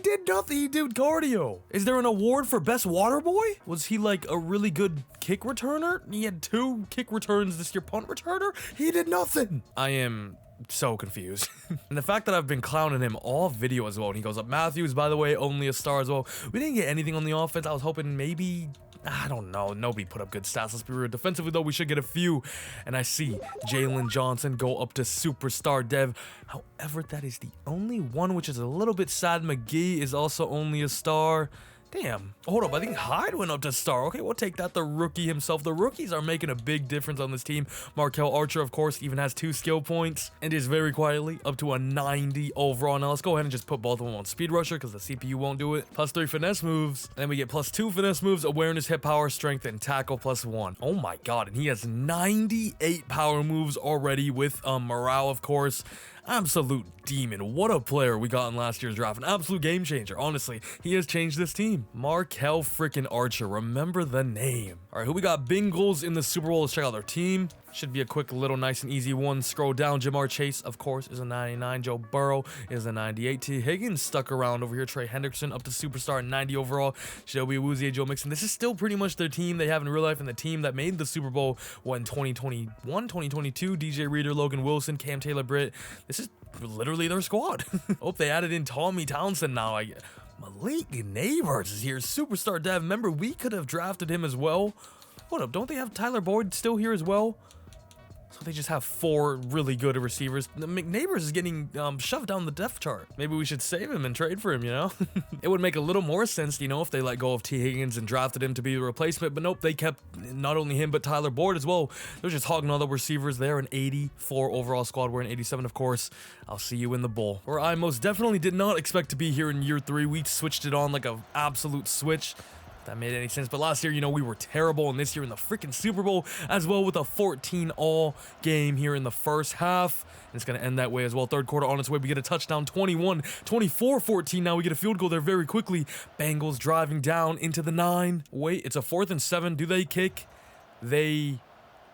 Speaker 1: did nothing. He did cardio. Is there an award for best water boy? Was he like a really good kick returner? He had 2 kick returns this year. Punt returner? He did nothing. I am so confused. And the fact that I've been clowning him all video as well, and he goes up. Matthews, by the way, only a star as well. We didn't get anything on the offense. I was hoping maybe, I don't know, nobody put up good stats. Let's be real. Defensively, though, we should get a few. And I see Jalen Johnson go up to Superstar Dev. However, that is the only one, which is a little bit sad. McGee is also only a star. Damn. Hold up. I think Hyde went up to star. Okay, we'll take that. The rookie himself. The rookies are making a big difference on this team. Markel Archer, of course, even has 2 skill points and is very quietly up to a 90 overall. Now, let's go ahead and just put both of them on Speed Rusher because the CPU won't do it. +3 finesse moves. And then we get +2 finesse moves, awareness, hit power, strength, and tackle +1. Oh my god. And he has 98 power moves already with morale, of course. Absolute demon. What a player we got in last year's draft. An absolute game changer. Honestly, he has changed this team. Markel freaking Archer. Remember the name. All right, who we got? Bengals in the Super Bowl. Let's check out their team. Should be a quick, little, nice and easy one. Scroll down. Jamar Chase, of course, is a 99. Joe Burrow is a 98. T. Higgins stuck around over here. Trey Hendrickson up to Superstar, 90 overall. Shelby Awuzie, Joe Mixon. This is still pretty much their team they have in real life, and the team that made the Super Bowl in 2021, 2022. DJ Reader, Logan Wilson, Cam Taylor-Britt. This is literally their squad. Hope they added in Tommy Townsend now. Malik Neighbors is here. Superstar Dev. Remember, we could have drafted him as well. Hold up, don't they have Tyler Boyd still here as well? So they just have 4 really good receivers. McNeighbors is getting shoved down the depth chart. Maybe we should save him and trade for him, you know? It would make a little more sense, you know, if they let go of T. Higgins and drafted him to be the replacement. But nope, they kept not only him, but Tyler Boyd as well. They're just hogging all the receivers. They're an 84 overall squad. We're an 87, of course. I'll see you in the bowl. Where I most definitely did not expect to be here in year 3. We switched it on like an absolute switch. That made any sense. But last year, you know, we were terrible, and this year in the freaking Super Bowl as well, with a 14-all game here in the first half. And it's going to end that way as well. Third quarter on its way. We get a touchdown, 24-14. Now we get a field goal there very quickly. Bengals driving down into the 9. Wait, it's a 4th and 7. Do they kick? They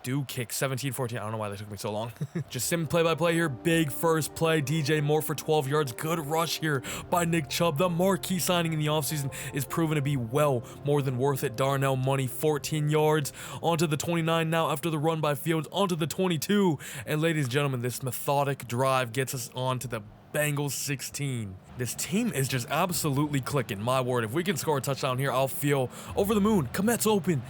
Speaker 1: do kick. 17-14. I don't know why they took me so long. Just sim play-by-play here. Big first play. DJ Moore for 12 yards. Good rush here by Nick Chubb. The marquee signing in the offseason is proven to be well more than worth it. Darnell Money, 14 yards. Onto the 29 now after the run by Fields. Onto the 22. And ladies and gentlemen, this methodic drive gets us onto the Bengals 16. This team is just absolutely clicking. My word, if we can score a touchdown here, I'll feel over the moon. Komet's open.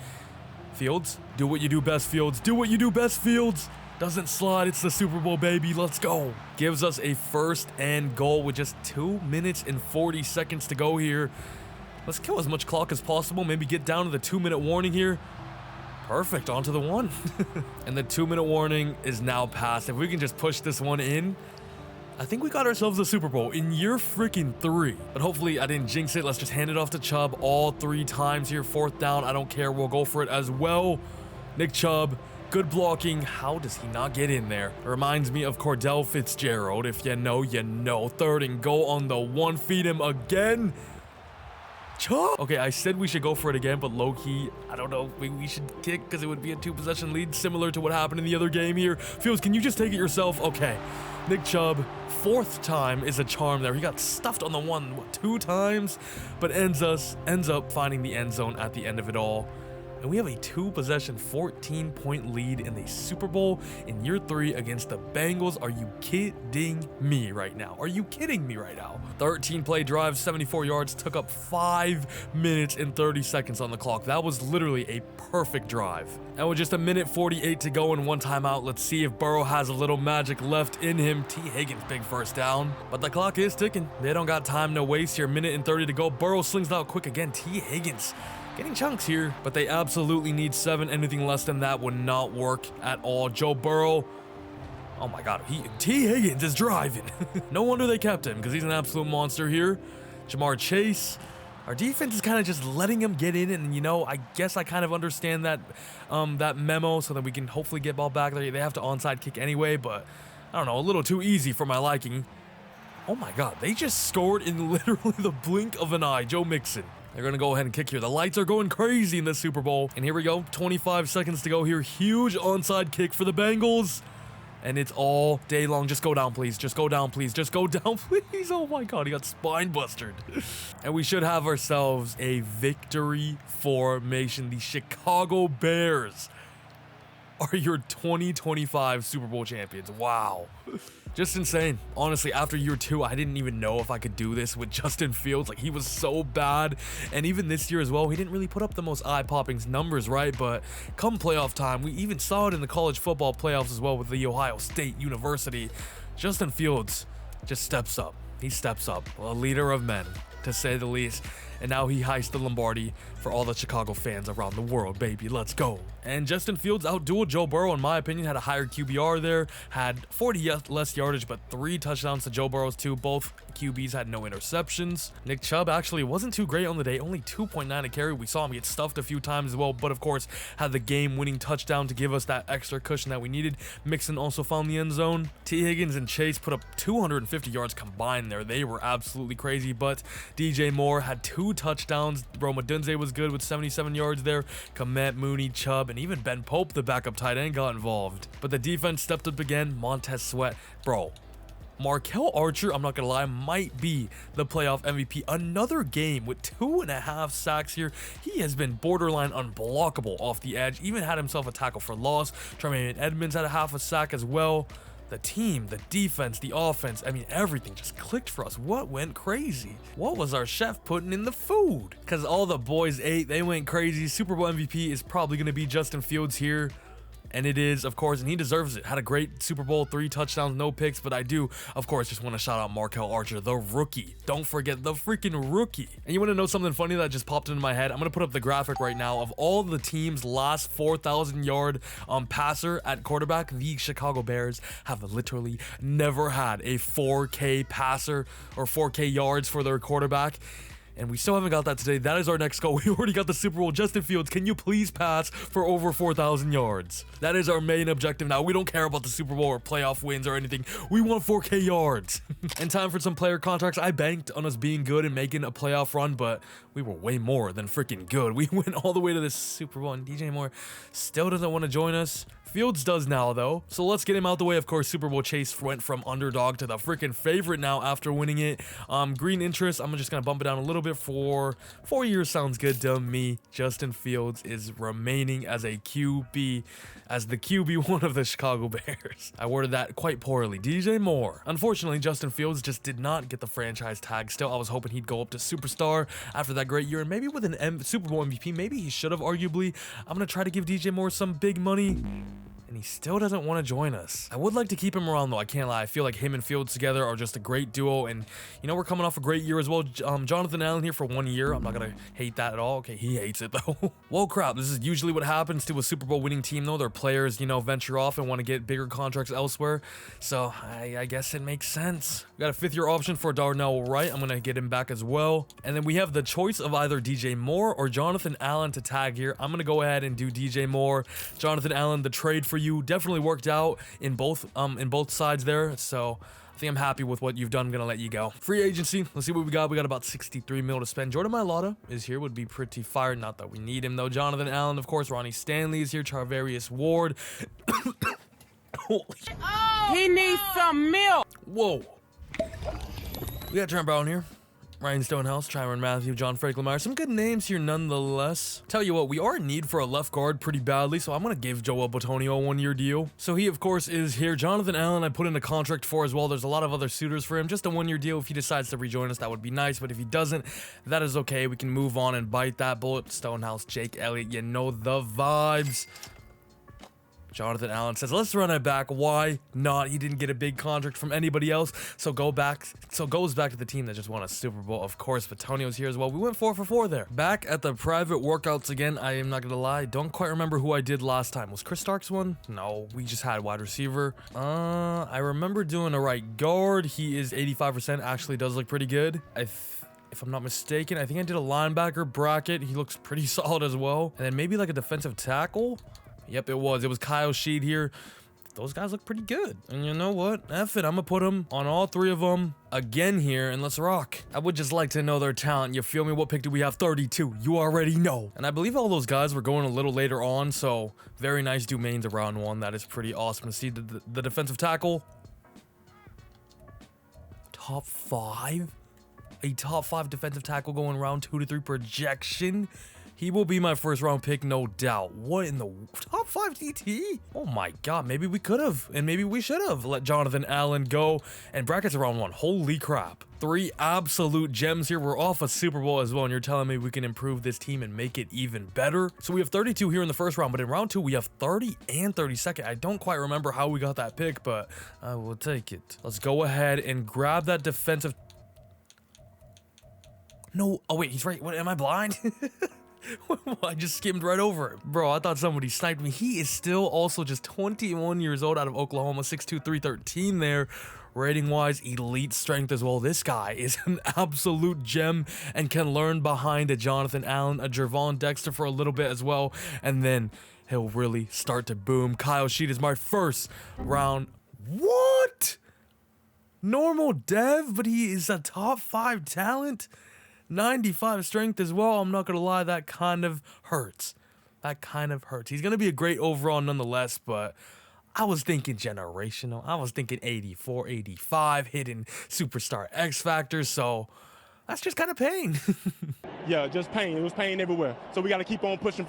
Speaker 1: Fields, do what you do best, Fields. Do what you do best, Fields. Doesn't slide. It's the Super Bowl, baby. Let's go. Gives us a 1st and goal with just 2 minutes and 40 seconds to go here. Let's kill as much clock as possible. Maybe get down to the 2-minute warning here. Perfect. Onto the 1. And the 2-minute warning is now passed. If we can just push this one in, I think we got ourselves a Super Bowl in year freaking 3. But hopefully I didn't jinx it. Let's just hand it off to Chubb all 3 times here. 4th down. I don't care. We'll go for it as well. Nick Chubb, good blocking. How does he not get in there? It reminds me of Cordell Fitzgerald. If you know, you know. 3rd and goal on the 1. Feed him again. Chubb. Okay, I said we should go for it again, but low-key, I don't know. We should kick because it would be a 2-possession lead, similar to what happened in the other game here. Fields, can you just take it yourself? Okay. Nick Chubb, 4th time is a charm there. He got stuffed on the 1, 2 times, but ends up finding the end zone at the end of it all. And we have a 2-possession, 14-point lead in the Super Bowl in year 3 against the Bengals. Are you kidding me right now? Are you kidding me right now? 13-play drive, 74 yards, took up 5 minutes and 30 seconds on the clock. That was literally a perfect drive. And with just a minute 48 to go and 1 timeout, let's see if Burrow has a little magic left in him. T. Higgins, big first down. But the clock is ticking. They don't got time to waste here. Minute and 30 to go. Burrow slings it out quick again. T. Higgins getting chunks here, but they absolutely need 7. Anything less than that would not work at all. Joe Burrow, oh my God, T. Higgins is driving. No wonder they kept him, because he's an absolute monster here. Jamar Chase, our defense is kind of just letting him get in, and you know, I guess I kind of understand that that memo, so that we can hopefully get ball back there. They have to onside kick anyway, but I don't know, a little too easy for my liking. Oh my God, they just scored in literally the blink of an eye. Joe Mixon. They're going to go ahead and kick here. The lights are going crazy in the Super Bowl. And here we go. 25 seconds to go here. Huge onside kick for the Bengals. And it's all day long. Just go down, please. Just go down, please. Just go down, please. Oh my God, he got spine busted. And we should have ourselves a victory formation. The Chicago Bears are your 2025 Super Bowl champions. Wow. Just insane. Honestly, after year 2, I didn't even know if I could do this with Justin Fields. Like, he was so bad. And even this year as well, he didn't really put up the most eye-popping numbers, right? But come playoff time, we even saw it in the college football playoffs as well with the Ohio State University. Justin Fields just steps up. He steps up. A leader of men, to say the least. And now he heists the Lombardi for all the Chicago fans around the world, baby. Let's go. And Justin Fields outdueled Joe Burrow, in my opinion, had a higher QBR there, had 40 less yardage, but 3 touchdowns to Joe Burrow's 2. Both QBs had no interceptions. Nick Chubb actually wasn't too great on the day, only 2.9 a carry. We saw him get stuffed a few times as well, but of course had the game-winning touchdown to give us that extra cushion that we needed. Mixon also found the end zone. T. Higgins and Chase put up 250 yards combined there. They were absolutely crazy, but DJ Moore had 2 touchdowns. Bro, Odunze was good with 77 yards there. Komet, Mooney, Chubb, and even Ben Pope, the backup tight end, got involved. But the defense stepped up again. Montez Sweat, bro. Markel Archer, I'm not gonna lie, might be the playoff MVP. Another game with 2.5 sacks here. He has been borderline unblockable off the edge. Even had himself a tackle for loss. Tremaine Edmonds had a half a sack as well. The team, the defense, the offense, I mean, everything just clicked for us. What went crazy? What was our chef putting in the food? Because all the boys ate, they went crazy. Super Bowl MVP is probably going to be Justin Fields here. And it is, of course, and he deserves it. Had a great Super Bowl, 3 touchdowns, no picks, but I do, of course, just want to shout out Markel Archer, the rookie. Don't forget the freaking rookie. And you want to know something funny that just popped into my head? I'm going to put up the graphic right now of all the team's last 4,000-yard passer at quarterback. The Chicago Bears have literally never had a 4K passer or 4K yards for their quarterback. And we still haven't got that today. That is our next goal. We already got the Super Bowl. Justin Fields, can you please pass for over 4,000 yards? That is our main objective now. We don't care about the Super Bowl or playoff wins or anything. We want 4K yards. And time for some player contracts. I banked on us being good and making a playoff run, but we were way more than freaking good. We went all the way to the Super Bowl, and DJ Moore still doesn't want to join us. Fields does now, though. So let's get him out the way. Of course, Super Bowl Chase went from underdog to the freaking favorite now after winning it. Green interest, I'm just going to bump it down a little bit for 4 years. Sounds good to me. Justin Fields is remaining as a QB, as the QB1 of the Chicago Bears. I worded that quite poorly. DJ Moore. Unfortunately, Justin Fields just did not get the franchise tag. Still, I was hoping he'd go up to superstar after that great year, and maybe with an Super Bowl MVP, maybe he should have, arguably. I'm going to try to give DJ Moore some big money. And he still doesn't want to join us. I would like to keep him around, though. I can't lie. I feel like him and Fields together are just a great duo. And, you know, we're coming off a great year as well. Jonathan Allen here for 1 year. I'm not going to hate that at all. Okay, he hates it, though. Well, crap. This is usually what happens to a Super Bowl winning team, though. Their players, you know, venture off and want to get bigger contracts elsewhere. So I guess it makes sense. We got a 5th-year option for Darnell Wright. I'm going to get him back as well. And then we have the choice of either DJ Moore or Jonathan Allen to tag here. I'm going to go ahead and do DJ Moore. Jonathan Allen, the trade for you definitely worked out in both sides there. So I think I'm happy with what you've done. I'm gonna let you go. Free agency. Let's see what we got. We got about 63 mil to spend. Jordan Mailata is here. Would be pretty fired. Not that we need him though. Jonathan Allen, of course. Ronnie Stanley is here. Charvarius Ward. He needs some milk. Whoa. We got Trent Brown here. Ryan Stonehouse, Tyron Matthew, John Franklin-Meyer. Some good names here nonetheless. Tell you what, we are in need for a left guard pretty badly, so I'm going to give Joel Botonio a 1-year deal. So he, of course, is here. Jonathan Allen, I put in a contract for as well. There's a lot of other suitors for him. Just a 1-year deal. If he decides to rejoin us, that would be nice, but if he doesn't, that is okay. We can move on and bite that bullet. Stonehouse, Jake Elliott, you know the vibes. Jonathan Allen says, let's run it back. Why not? He didn't get a big contract from anybody else, so goes back to the team that just won a Super Bowl. Of course, Batonio's here as well. We went 4 for 4 there. Back at the private workouts again. I am not gonna lie, don't quite remember who I did last time. Was Chris Starks one? No, we just had wide receiver. I remember doing a right guard. He is 85%. Actually does look pretty good. If I'm not mistaken, I think I did a linebacker bracket. He looks pretty solid as well. And then maybe like a defensive tackle. Yep, it was. It was Kyle Sheed here. Those guys look pretty good. And you know what? F it. I'm going to put them on all 3 of them again here, and let's rock. I would just like to know their talent. You feel me? What pick do we have? 32. You already know. And I believe all those guys were going a little later on, so very nice domains around 1. That is pretty awesome to see. The defensive tackle. Top 5? A top 5 defensive tackle going round 2 to 3 projection. He will be my first round pick, no doubt. What in the top 5 DT? Oh my God, maybe we could have, and maybe we should have let Jonathan Allen go. And brackets around 1. Holy crap. 3 absolute gems here. We're off a Super Bowl as well, and you're telling me we can improve this team and make it even better. So we have 32 here in the first round, but in round 2, we have 30 and 32nd. I don't quite remember how we got that pick, but I will take it. Let's go ahead and grab that defensive. No, oh wait, he's right. What, am I blind? I just skimmed right over it. Bro, I thought somebody sniped me. He is still also just 21 years old out of Oklahoma, 6'2", 313 there. Rating-wise, elite strength as well. This guy is an absolute gem and can learn behind a Jonathan Allen, a Jervon Dexter for a little bit as well. And then he'll really start to boom. Kyle Sheed is my first round. What? Normal dev, but he is a top 5 talent? 95 strength as well. I'm not gonna lie, that kind of hurts. That kind of hurts. He's gonna be a great overall nonetheless, but I was thinking generational. I was thinking 84, 85, hidden superstar X Factor, so that's just kind of pain.
Speaker 6: Yeah, just pain. It was pain everywhere. So we got to keep on pushing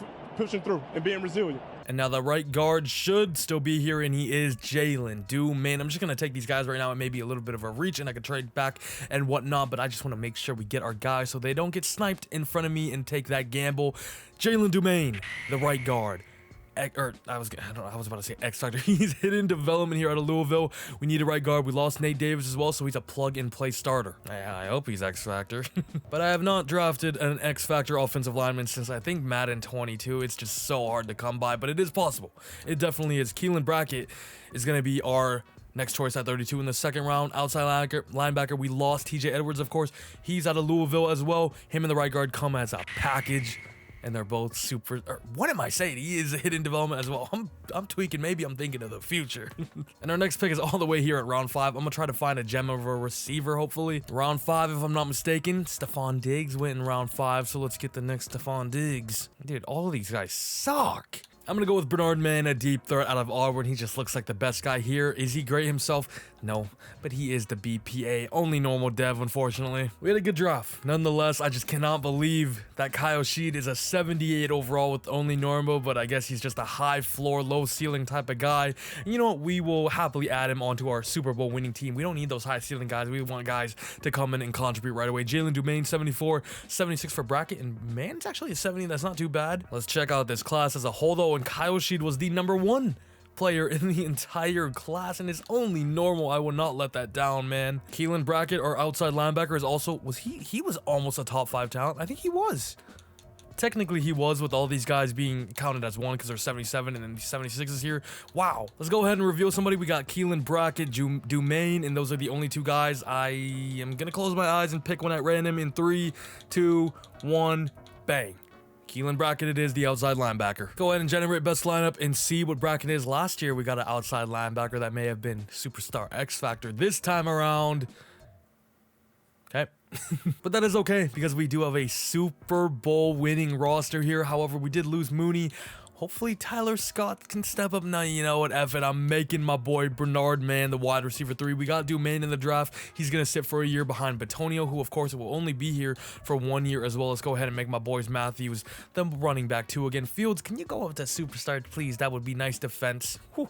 Speaker 6: through and being resilient.
Speaker 1: And now the right guard should still be here, and he is Jalen Dumaine. I'm just going to take these guys right now. It may be a little bit of a reach, and I could trade back and whatnot, but I just want to make sure we get our guys so they don't get sniped in front of me and take that gamble. Jalen Dumaine, the right guard. I was about to say X Factor. He's hidden development here out of Louisville. We need a right guard. We lost Nate Davis as well, so he's a plug-and-play starter. I hope he's X Factor. But I have not drafted an X Factor offensive lineman since I think Madden 22. It's just so hard to come by, but it is possible. It definitely is. Keelan Brackett is going to be our next choice at 32 in the second round. Outside linebacker, we lost TJ Edwards, of course. He's out of Louisville as well. Him and the right guard come as a package. And they're both super, what am I saying? He is a hidden development as well. I'm tweaking. Maybe I'm thinking of the future. And our next pick is all the way here at round 5. I'm going to try to find a gem of a receiver, hopefully. Round 5, if I'm not mistaken. Stephon Diggs went in round 5. So let's get the next Stephon Diggs. Dude, all of these guys suck. I'm going to go with Bernard Mann, a deep threat out of Auburn. He just looks like the best guy here. Is he great himself? No, but he is the BPA. Only normal dev, unfortunately. We had a good draft. Nonetheless, I just cannot believe that Kyle Sheed is a 78 overall with only normal, but I guess he's just a high floor, low ceiling type of guy. And you know what? We will happily add him onto our Super Bowl winning team. We don't need those high ceiling guys. We want guys to come in and contribute right away. Jalen Dumaine, 74, 76 for bracket, and man, it's actually a 70. That's not too bad. Let's check out this class as a whole, though, and Kyle Sheed was the #1 player in the entire class and is only normal. I will not let that down, man. Keelan Brackett, our outside linebacker, is also, he was almost a top 5 talent. I think he was. Technically, he was, with all these guys being counted as one because there's 77 and then 76 is here. Wow. Let's go ahead and reveal somebody. We got Keelan Brackett, Dumaine, and those are the only 2 guys. I am going to close my eyes and pick one at random in 3, 2, 1, bang. Keelan Brackett it is, the outside linebacker. Go ahead and generate best lineup and see what Brackett is. Last year, we got an outside linebacker that may have been superstar X Factor. This time around, okay. But that is okay because we do have a Super Bowl winning roster here. However, we did lose Mooney. Hopefully Tyler Scott can step up now. You know what, F it. I'm making my boy Bernard Mann the wide receiver 3. We got to do Mann in the draft. He's going to sit for a year behind Batonio, who of course will only be here for 1 year as well. Let's go ahead and make my boys Matthews the running back 2 again. Fields, can you go up to superstar, please? That would be nice defense. Whew.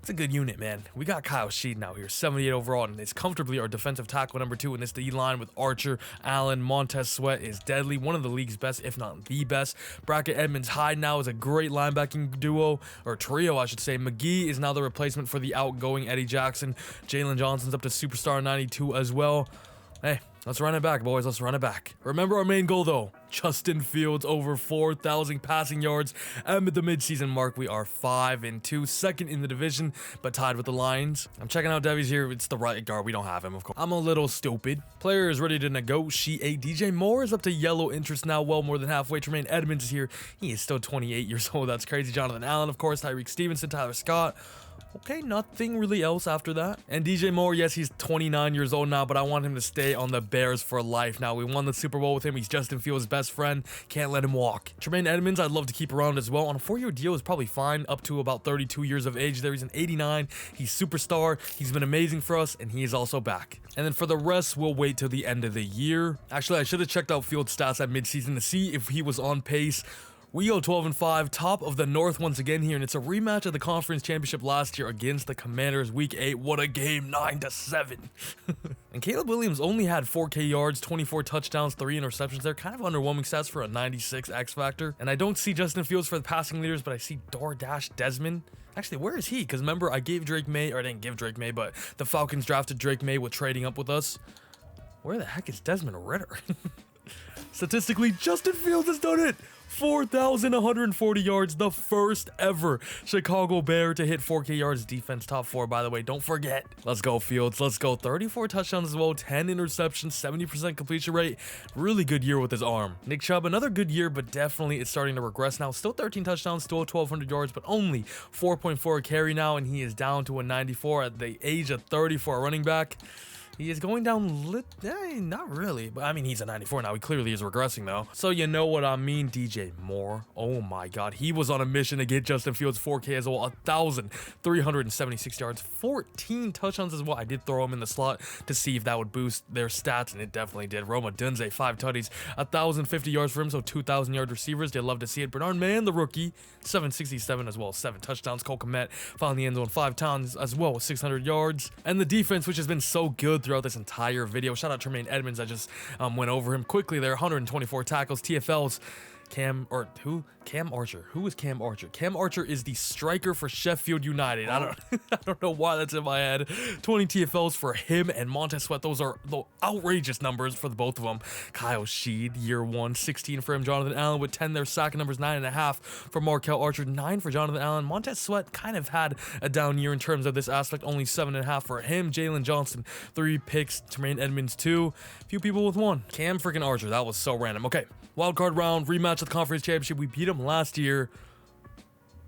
Speaker 1: It's a good unit, man. We got Kyle Sheeden out here, 78 overall, and it's comfortably our defensive tackle number 2 in this D-line with Archer, Allen, Montez Sweat is deadly. One of the league's best, if not the best. Brackett Edmonds Hyde now is a great linebacking duo, or trio, I should say. McGee is now the replacement for the outgoing Eddie Jackson. Jalen Johnson's up to superstar 92 as well. Hey, let's run it back, boys. Let's run it back. Remember our main goal, though. Justin Fields over 4,000 passing yards. And at the midseason mark, we are 5-2, second in the division, but tied with the Lions. I'm checking out Devy's here. It's the right guard. We don't have him, of course. I'm a little stupid. Player is ready to negotiate. DJ Moore is up to yellow interest now, well more than halfway. Tremaine Edmonds is here. He is still 28 years old. That's crazy. Jonathan Allen, of course. Tyreek Stevenson, Tyler Scott. Okay, nothing really else after that. And DJ Moore, yes, he's 29 years old now, but I want him to stay on the Bears for life. Now, we won the Super Bowl with him. He's Justin Fields' best friend. Can't let him walk. Tremaine Edmonds, I'd love to keep around as well. On a 4-year deal is probably fine, up to about 32 years of age there. He's an 89. He's superstar. He's been amazing for us, and he is also back. And then for the rest, we'll wait till the end of the year. Actually, I should have checked out Fields' stats at midseason to see if he was on pace. We go 12-5, top of the North once again here, and it's a rematch of the conference championship last year against the Commanders. Week 8, what a game, 9-7. And Caleb Williams only had 4K yards, 24 touchdowns, 3 interceptions. They're kind of underwhelming stats for a 96 X factor. And I don't see Justin Fields for the passing leaders, but I see DoorDash Desmond. Actually, where is he? Because remember, I gave Drake Maye, or I didn't give Drake Maye, but the Falcons drafted Drake Maye with trading up with us. Where the heck is Desmond Ridder? Statistically, Justin Fields has done it. 4,140 yards, the first ever Chicago Bear to hit 4K yards. Defense top 4, by the way. Don't forget. Let's go, Fields. Let's go. 34 touchdowns as well, 10 interceptions, 70% completion rate. Really good year with his arm. Nick Chubb, another good year, but definitely it's starting to regress now. Still 13 touchdowns, still 1,200 yards, but only 4.4 a carry now, and he is down to a 94 at the age of 30 for a running back. He is going down not really, but I mean, he's a 94 now. He clearly is regressing though. So you know what I mean. DJ Moore. Oh my God. He was on a mission to get Justin Fields 4K as well. 1,376 yards, 14 touchdowns as well. I did throw him in the slot to see if that would boost their stats, and it definitely did. Odunze, 5 tutties, 1,050 yards for him, so 2,000 yard receivers. They love to see it. Bernard Mann, the rookie, 767 as well, 7 touchdowns. Cole Kmet found the end zone 5 times as well with 600 yards. And the defense, which has been so good throughout this entire video. Shout out Tremaine Edmonds. I just went over him quickly there. 124 tackles. TFLs. Cam Archer. Who is Cam Archer? Cam Archer is the striker for Sheffield United. I don't know why that's in my head. 20 TFLs for him and Montez Sweat. Those are the outrageous numbers for the both of them. Kyle Sheed, year 1, 16 for him. Jonathan Allen with 10 there. Sack numbers 9.5 for Markel Archer, 9 for Jonathan Allen. Montez Sweat kind of had a down year in terms of this aspect. Only 7.5 for him. Jalen Johnson, 3 picks. Tremaine Edmonds, 2. Few people with 1. Cam freaking Archer. That was so random. Okay. Wildcard round, rematch of the conference championship. We beat him last year.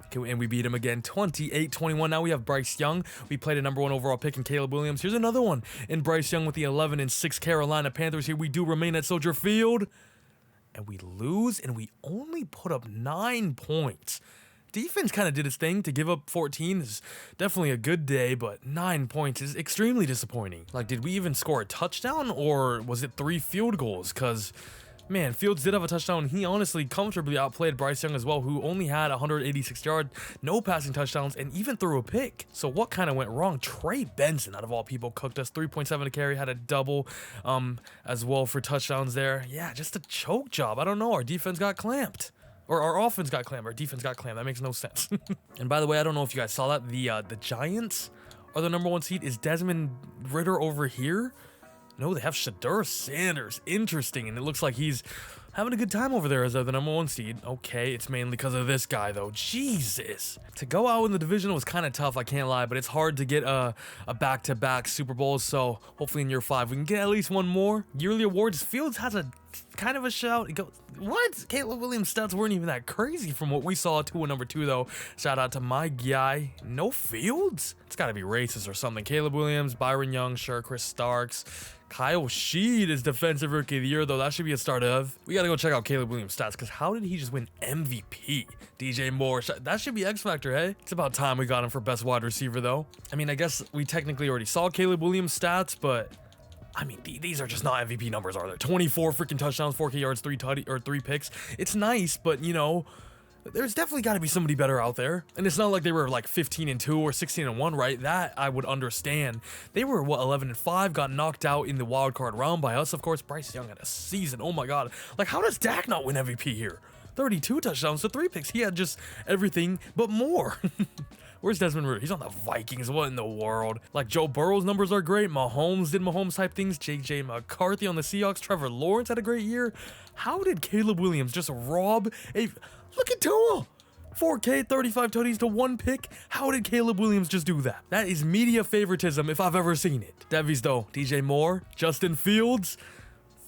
Speaker 1: Okay, and we beat him again, 28-21. Now we have Bryce Young. We played a number 1 overall pick in Caleb Williams. Here's another one in Bryce Young with the 11-6 Carolina Panthers. Here we do remain at Soldier Field. And we lose, and we only put up 9 points. Defense kind of did its thing. To give up 14 is definitely a good day, but 9 points is extremely disappointing. Like, did we even score a touchdown, or was it 3 field goals? Because man, Fields did have a touchdown. He honestly comfortably outplayed Bryce Young as well, who only had 186 yards, no passing touchdowns, and even threw a pick. So what kind of went wrong? Trey Benson, out of all people, cooked us. 3.7 a carry, had a double as well for touchdowns there. Yeah, just a choke job. I don't know. Our defense got clamped. Or our offense got clamped. Our defense got clamped. That makes no sense. And by the way, I don't know if you guys saw that. The Giants are the number 1 seed. Is Desmond Ridder over here? No, they have Shadur Sanders. Interesting. And it looks like he's having a good time over there as the number 1 seed. Okay, it's mainly because of this guy, though. Jesus. To go out in the division was kind of tough, I can't lie. But it's hard to get a back-to-back Super Bowl. So hopefully in year 5, we can get at least 1 more. Yearly awards. Fields has a kind of a shout. It goes, what? Caleb Williams' stats weren't even that crazy from what we saw. 2 and number 2, though. Shout out to my guy. No Fields? It's got to be racist or something. Caleb Williams, Byron Young, sure, Chris Starks. Kyle Sheed is defensive rookie of the year, though. That should be a start of. We got to go check out Caleb Williams' stats, because how did he just win MVP? DJ Moore, that should be X Factor, hey? It's about time we got him for best wide receiver, though. I mean, I guess we technically already saw Caleb Williams' stats, but I mean, these are just not MVP numbers, are there? 24 freaking touchdowns, 4K yards, 3 picks. It's nice, but you know, there's definitely got to be somebody better out there. And it's not like they were like 15-2 or 16-1, right? That I would understand. They were, what, 11-5, got knocked out in the wild card round by us. Of course, Bryce Young had a season. Oh my God. Like, how does Dak not win MVP here? 32 touchdowns to 3 picks. He had just everything but more. Where's Desmond Ridder? He's on the Vikings. What in the world? Like, Joe Burrow's numbers are great. Mahomes did Mahomes type things. J.J. McCarthy on the Seahawks. Trevor Lawrence had a great year. How did Caleb Williams just rob a... Look at Tua! 4K, 35 tutties to 1 pick. How did Caleb Williams just do that? That is media favoritism if I've ever seen it. Devies, though. DJ Moore. Justin Fields.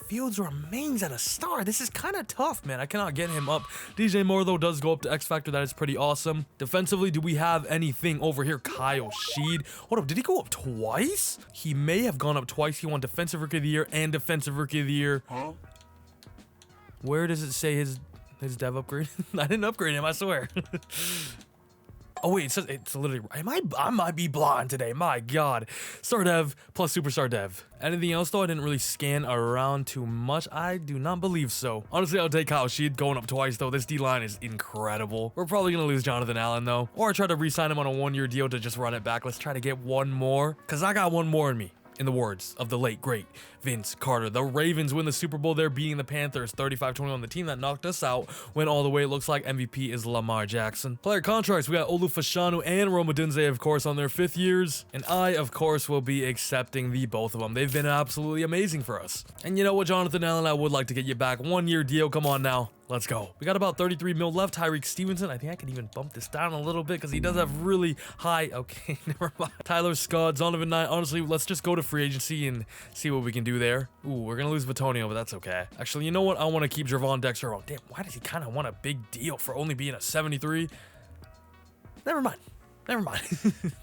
Speaker 1: Fields remains at a star. This is kind of tough, man. I cannot get him up. DJ Moore, though, does go up to X Factor. That is pretty awesome. Defensively, do we have anything over here? Kyle Sheed. Hold up, did he go up twice? He may have gone up twice. He won Defensive Rookie of the Year and Defensive Rookie of the Year. Huh? Where does it say his dev upgrade? I didn't upgrade him, I swear. Oh wait, it says it's literally. I might be blind today. My God, Star Dev plus Superstar Dev. Anything else though? I didn't really scan around too much. I do not believe so. Honestly, I'll take Kyle Sheed going up twice though. This D line is incredible. We're probably gonna lose Jonathan Allen though, or try to re-sign him on a 1-year deal to just run it back. Let's try to get one more, cause I got one more in me. In the words of the late, great Vince Carter. The Ravens win the Super Bowl. They're beating the Panthers 35-21. The team that knocked us out went all the way. It looks like MVP is Lamar Jackson. Player contracts, we got Olu Fashanu and Odunze, of course, on their 5th years. And I, of course, will be accepting the both of them. They've been absolutely amazing for us. And you know what, Jonathan Allen, I would like to get you back. 1-year deal. Come on now. Let's go. We got about 33 mil left. Tyreek Stevenson. I think I can even bump this down a little bit because he does have really high. Okay, never mind. Tyler Scott, Zonovan Knight. Honestly, let's just go to free agency and see what we can do there. Ooh, we're going to lose Batonio, but that's okay. Actually, you know what? I want to keep Javon Dexter on. Damn, why does he kind of want a big deal for only being a 73? Never mind. Never mind.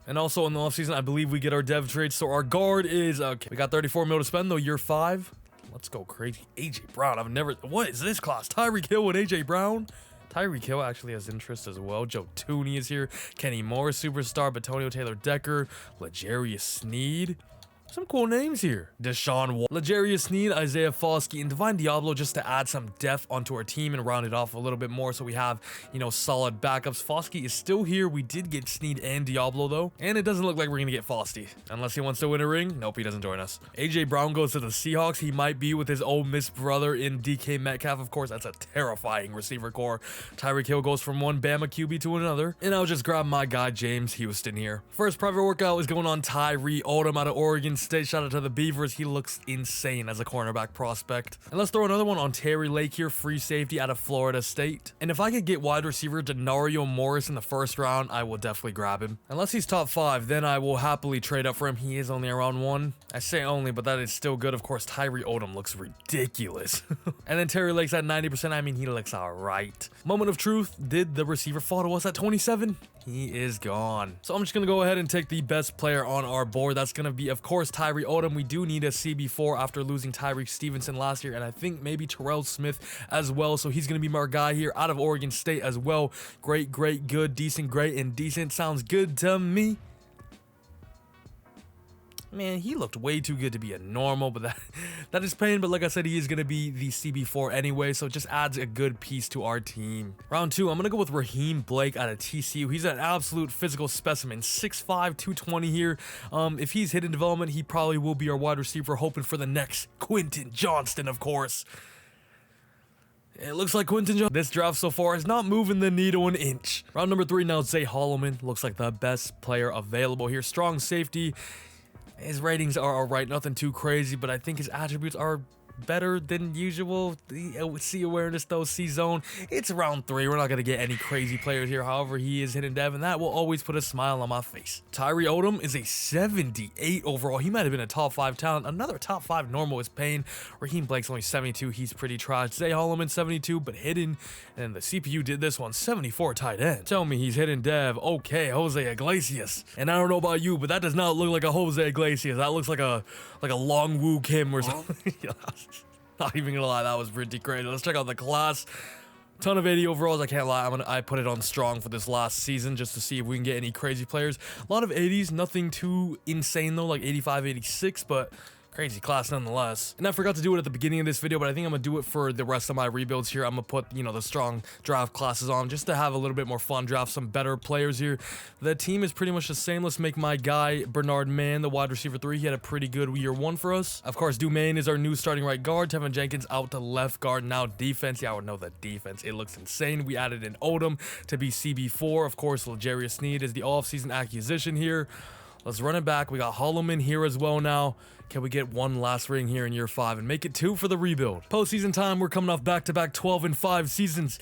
Speaker 1: And also in the offseason, I believe we get our dev trade. So our guard is, okay. We got 34 mil to spend though, year 5. Let's go crazy. AJ Brown. I've never. What is this class? Tyreek Hill and AJ Brown. Tyreek Hill actually has interest as well. Joe Tooney is here. Kenny Moore, superstar. Batonio Taylor Decker. L'Jarius Sneed. Some cool names here. Deshaun Wall, L'Jarius Sneed, Isaiah Foskey, and Divine Diablo just to add some depth onto our team and round it off a little bit more so we have, you know, solid backups. Foskey is still here. We did get Sneed and Diablo though, and it doesn't look like we're gonna get Foskey unless he wants to win a ring. Nope, he doesn't join us. AJ Brown goes to the Seahawks. He might be with his Ole Miss brother in DK Metcalf. Of course, that's a terrifying receiver core. Tyreek Hill goes from one Bama QB to another, and I'll just grab my guy James Houston here. First private workout is going on Tyree Odom out of Oregon State. Shout out to the Beavers. He looks insane as a cornerback prospect. And let's throw another one on Terry Lake here, free safety out of Florida State. And if I could get wide receiver Denario Morris in the 1st round, I will definitely grab him. Unless he's top 5, then I will happily trade up for him. He is only around 1. I say only, but that is still good. Of course, Tyree Odom looks ridiculous. And then Terry Lake's at 90%. I mean, he looks all right. Moment of truth. Did the receiver fall to us at 27? He is gone. So I'm just going to go ahead and take the best player on our board. That's going to be, of course, Tyree Odom. We do need a CB4 after losing Tyreek Stevenson last year, and I think maybe Terrell Smith as well. So he's going to be my guy here out of Oregon State as well. Great, great, good, decent, great, and decent. Sounds good to me. Man, he looked way too good to be a normal, but that is pain. But like I said, he is going to be the CB4 anyway, so it just adds a good piece to our team. Round 2, I'm going to go with Raheem Blake out of TCU. He's an absolute physical specimen. 6'5", 220 here. If he's hit in development, he probably will be our wide receiver, hoping for the next Quentin Johnston, of course. It looks like Quentin Johnston. This draft so far is not moving the needle an inch. Round number 3, now Zay Holloman. Looks like the best player available here. Strong safety. His ratings are alright, nothing too crazy, but I think his attributes are better than usual. The C awareness though, C zone, it's round 3. We're not going to get any crazy players here. However, he is hidden dev, and that will always put a smile on my face. Tyree Odom is a 78 overall. He might have been a top 5 talent. Another top 5 normal is Payne. Raheem Blake's only 72. He's pretty trash. Zay Holloman 72, but hidden. And the CPU did this one, 74 tight end. Tell me he's hidden dev. Okay, Jose Iglesias. And I don't know about you, but that does not look like a Jose Iglesias. That looks like a Long Woo Kim or something. Not even gonna lie, that was pretty crazy. Let's check out the class. Ton of 80 overalls. I can't lie, I put it on strong for this last season just to see if we can get any crazy players. A lot of 80s, nothing too insane though, like 85, 86, but crazy class nonetheless. And I forgot to do it at the beginning of this video, but I think I'm gonna do it for the rest of my rebuilds here. I'm gonna put, you know, the strong draft classes on just to have a little bit more fun, draft some better players here. The team is pretty much the same. Let's make my guy Bernard Mann the wide receiver 3. He had a pretty good year 1 for us. Of course, Dumaine is our new starting right guard. Tevin Jenkins out to left guard. Now defense. Yeah, I would know the defense. It looks insane. We added an Odom to be CB4. Of course, L'Jarius Sneed is the off-season acquisition here. Let's run it back. We got Holloman here as well now. Can we get one last ring here in year 5 and make it 2 for the rebuild? Postseason time. We're coming off back-to-back 12-5 seasons.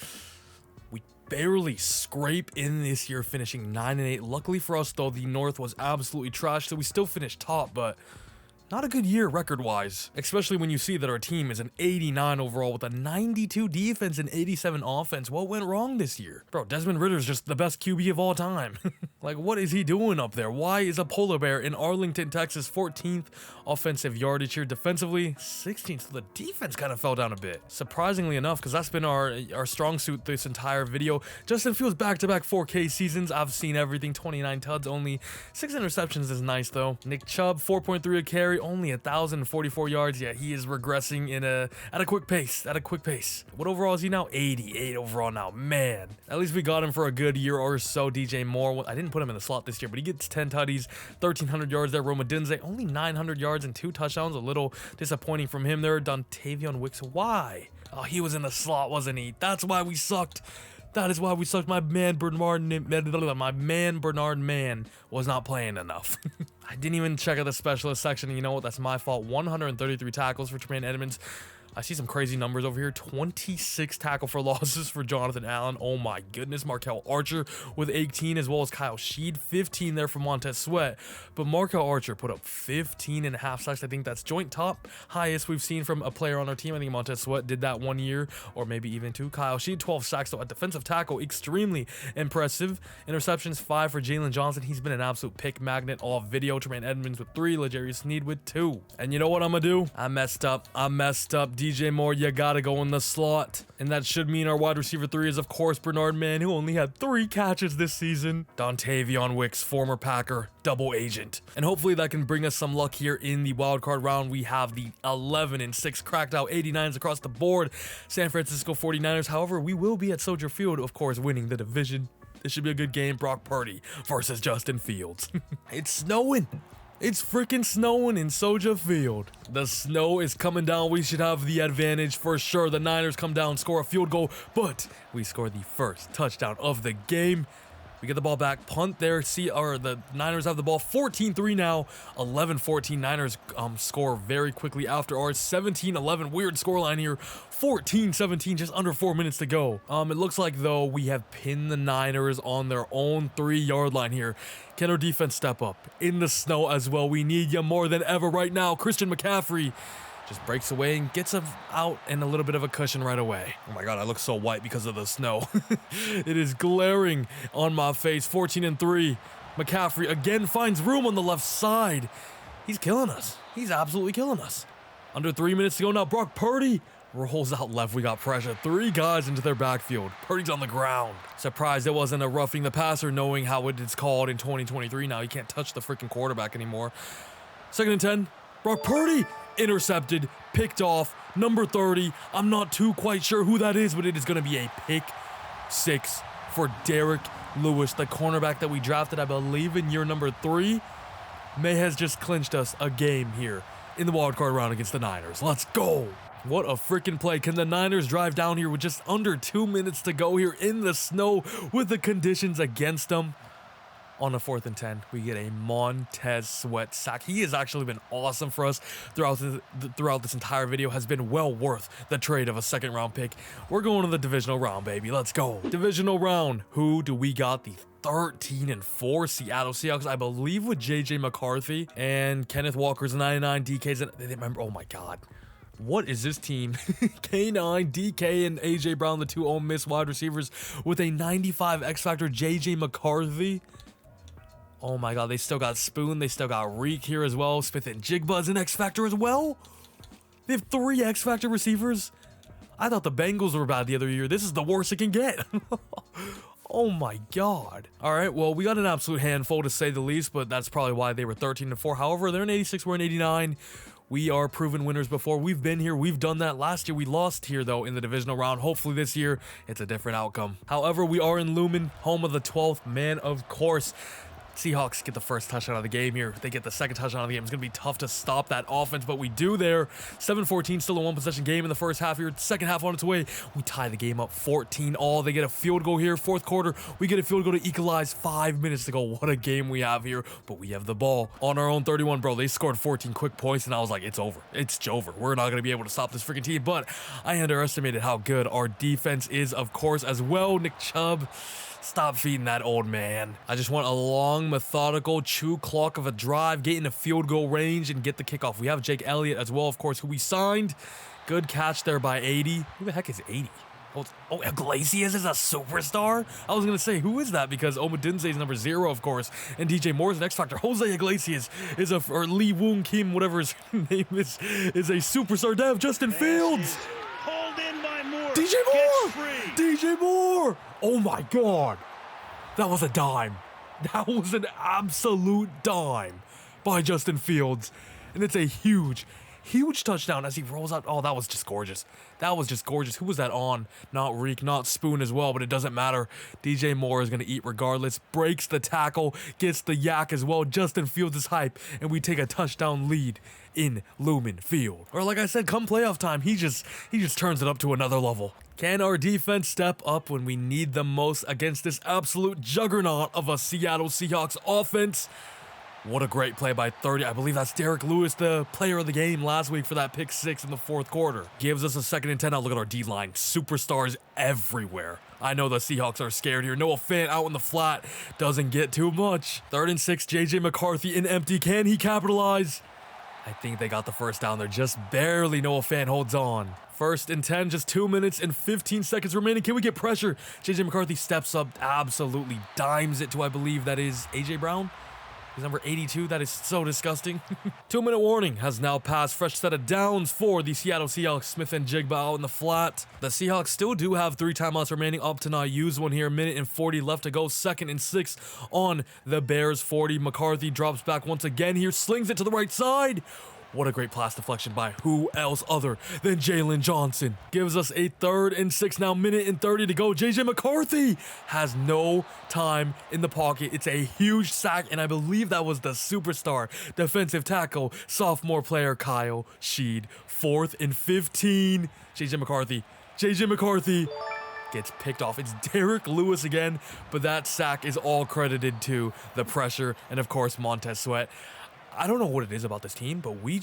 Speaker 1: We barely scrape in this year, finishing 9-8. Luckily for us, though, the North was absolutely trash, so we still finished top, but not a good year record-wise, especially when you see that our team is an 89 overall with a 92 defense and 87 offense. What went wrong this year? Bro, Desmond Ritter's just the best QB of all time. Like, what is he doing up there? Why is a polar bear in Arlington, Texas, 14th offensive yardage here? Defensively, 16th. So the defense kind of fell down a bit. Surprisingly enough, because that's been our strong suit this entire video. Justin Fields back-to-back 4K seasons. I've seen everything. 29 tuds, only 6 interceptions is nice, though. Nick Chubb, 4.3 a carry, only 1,044 yards. Yeah, he is regressing at a quick pace. What overall is he now? 88 overall now. Man, at least we got him for a good year or so. DJ Moore, I didn't put him in the slot this year, but he gets 10 tutties, 1,300 yards there. Odunze, only 900 yards and 2 touchdowns. A little disappointing from him there. Dontavion Wicks, why? Oh, he was in the slot, wasn't he? That's why we sucked. That is why we sucked. My man Bernard Mann was not playing enough. I didn't even check out the specialist section. You know what? That's my fault. 133 tackles for Tremaine Edmonds. I see some crazy numbers over here. 26 tackle for losses for Jonathan Allen. Oh my goodness. Markel Archer with 18, as well as Kyle Sheed. 15 there for Montez Sweat. But Markel Archer put up 15.5 sacks. I think that's joint top highest we've seen from a player on our team. I think Montez Sweat did that 1 year, or maybe even 2. Kyle Sheed, 12 sacks. So at defensive tackle, extremely impressive. Interceptions, 5 for Jalen Johnson. He's been an absolute pick magnet all video. Tremaine Edmonds with 3. L'Jarius Sneed with 2. And you know what I'm gonna do? I messed up. DJ Moore, you gotta go in the slot. And that should mean our wide receiver 3 is, of course, Bernard Mann, who only had 3 catches this season. Dontavion Wicks, former Packer, double agent. And hopefully that can bring us some luck here in the wildcard round. We have the 11-6 cracked out 89s across the board. San Francisco 49ers. However, we will be at Soldier Field, of course, winning the division. This should be a good game. Brock Purdy versus Justin Fields. It's snowing. It's freaking snowing in Soldier Field. The snow is coming down. We should have the advantage for sure. The Niners come down, score a field goal, but we score the first touchdown of the game. We get the ball back, punt there. The Niners have the ball. 14-3 now. 11-14. Niners score very quickly after ours. 17-11. Weird scoreline here. 14-17. Just under 4 minutes to go. It looks like, though, we have pinned the Niners on their own 3-yard line here. Can our defense step up in the snow as well? We need you more than ever right now. Christian McCaffrey just breaks away and gets out and a little bit of a cushion right away. Oh my God, I look so white because of the snow. It is glaring on my face. 14-3. McCaffrey again finds room on the left side. He's killing us. He's absolutely killing us. Under 3 minutes to go now. Brock Purdy rolls out left. We got pressure. 3 guys into their backfield. Purdy's on the ground. Surprised it wasn't a roughing the passer, knowing how it is called in 2023 now. You can't touch the freaking quarterback anymore. 2nd and 10. Brock Purdy intercepted, picked off, number 30. I'm not too quite sure who that is, but it is going to be a pick 6 for Derek Lewis, the cornerback that we drafted, I believe, in year number 3. Maye has just clinched us a game here in the wildcard round against the Niners. Let's go. What a freaking play. Can the Niners drive down here with just under 2 minutes to go here in the snow with the conditions against them? On a 4th and 10, we get a Montez Sweat sack. He has actually been awesome for us throughout this entire video. Has been well worth the trade of a 2nd round pick. We're going to the divisional round, baby. Let's go. Divisional round. Who do we got? The 13-4 Seattle Seahawks, I believe, with JJ McCarthy and Kenneth Walker's 99 DKs. And they remember, oh my God. What is this team? K9, DK, and AJ Brown, the 2 Ole Miss wide receivers, with a 95 X Factor JJ McCarthy. Oh my God, they still got Spoon. They still got Reek here as well. Smith and Jigba's an X Factor as well. They have 3 X Factor receivers. I thought the Bengals were bad the other year. This is the worst it can get. Oh my God. All right, well, we got an absolute handful to say the least, but that's probably why they were 13-4. However, they're in 86, we're in 89. We are proven winners before. We've been here. We've done that. Last year, we lost here, though, in the divisional round. Hopefully this year, it's a different outcome. However, we are in Lumen, home of the 12th man, of course. Seahawks get the first touchdown of the game here. If they get the second touchdown of the game, it's going to be tough to stop that offense, but we do there. 7-14, still a 1-possession game in the first half here. Second half on its way. We tie the game up 14-all. They get a field goal here. 4th quarter, we get a field goal to equalize. 5 minutes to go. What a game we have here, but we have the ball on our own 31, bro. They scored 14 quick points, and I was like, it's over. It's over. We're not going to be able to stop this freaking team, but I underestimated how good our defense is, of course, as well. Nick Chubb, stop feeding that old man. I just want a long, methodical chew clock of a drive, get in a field goal range, and get the kickoff. We have Jake Elliott as well, of course, who we signed. Good catch there by 80. Who the heck is 80? Oh, Iglesias is a superstar? I was going to say, who is that? Because Odunze is number 0, of course, and DJ Moore is an X Factor. Jose Iglesias is or Lee Woon Kim, whatever his name is a superstar. Dev, Justin Fields.
Speaker 3: Hold in by Moore.
Speaker 1: DJ Moore! DJ Moore! Oh my God. That was a dime. That was an absolute dime by Justin Fields. And it's a huge touchdown as he rolls out. Oh, that was just gorgeous. That was just gorgeous. Who was that on? Not Reek, not Spoon as well, but it doesn't matter. DJ Moore is going to eat regardless. Breaks the tackle, gets the yak as well. Justin Fields is hype, and we take a touchdown lead in Lumen Field. Or like I said, come playoff time, he just turns it up to another level. Can our defense step up when we need them most against this absolute juggernaut of a Seattle Seahawks offense? What a great play by 30. I believe that's Derek Lewis, the player of the game last week for that pick 6 in the 4th quarter. Gives us a 2nd and 10. Now look at our D-line. Superstars everywhere. I know the Seahawks are scared here. Noah Fant out in the flat. Doesn't get too much. 3rd and 6. JJ McCarthy in empty. Can he capitalize? I think they got the first down there. Just barely. Noah Fant holds on. 1st and 10, just 2 minutes and 15 seconds remaining. Can we get pressure? JJ McCarthy steps up, absolutely dimes it to, I believe that is AJ Brown. He's number 82. That is so disgusting. 2-minute warning has now passed. Fresh set of downs for the Seattle Seahawks. Smith and Jigba out in the flat. The Seahawks still do have 3 timeouts remaining. Up to not use one here. 1:40 left to go. 2nd and 6 on the Bears 40. McCarthy drops back once again here. Slings it to the right side. What a great pass deflection by who else other than Jalen Johnson. Gives us a 3rd and 6 now, 1:30 to go. JJ McCarthy has no time in the pocket. It's a huge sack, and I believe that was the superstar defensive tackle, sophomore player Kyle Sheed. 4th and 15. JJ McCarthy gets picked off. It's Derek Lewis again, but that sack is all credited to the pressure and, of course, Montez Sweat. I don't know what it is about this team, but we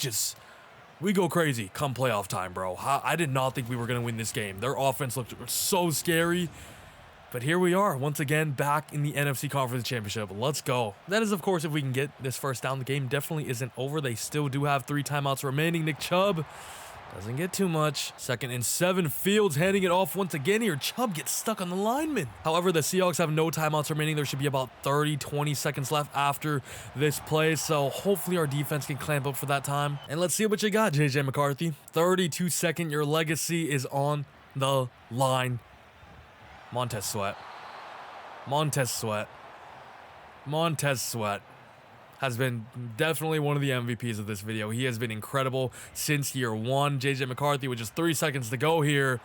Speaker 1: go crazy come playoff time, bro. I did not think we were going to win this game. Their offense looked so scary, but here we are once again back in the NFC Conference Championship. Let's go. That is, of course, if we can get this first down. The game definitely isn't over. They still do have 3 timeouts remaining. Nick Chubb doesn't get too much. 2nd and 7. Fields handing it off once again here. Chubb gets stuck on the lineman. However, the Seahawks have no timeouts remaining. There should be about 20 seconds left after this play. So hopefully our defense can clamp up for that time. And let's see what you got, JJ McCarthy. 32-second. Your legacy is on the line. Montez Sweat has been definitely one of the MVPs of this video. He has been incredible since year 1. JJ McCarthy with just 3 seconds to go here.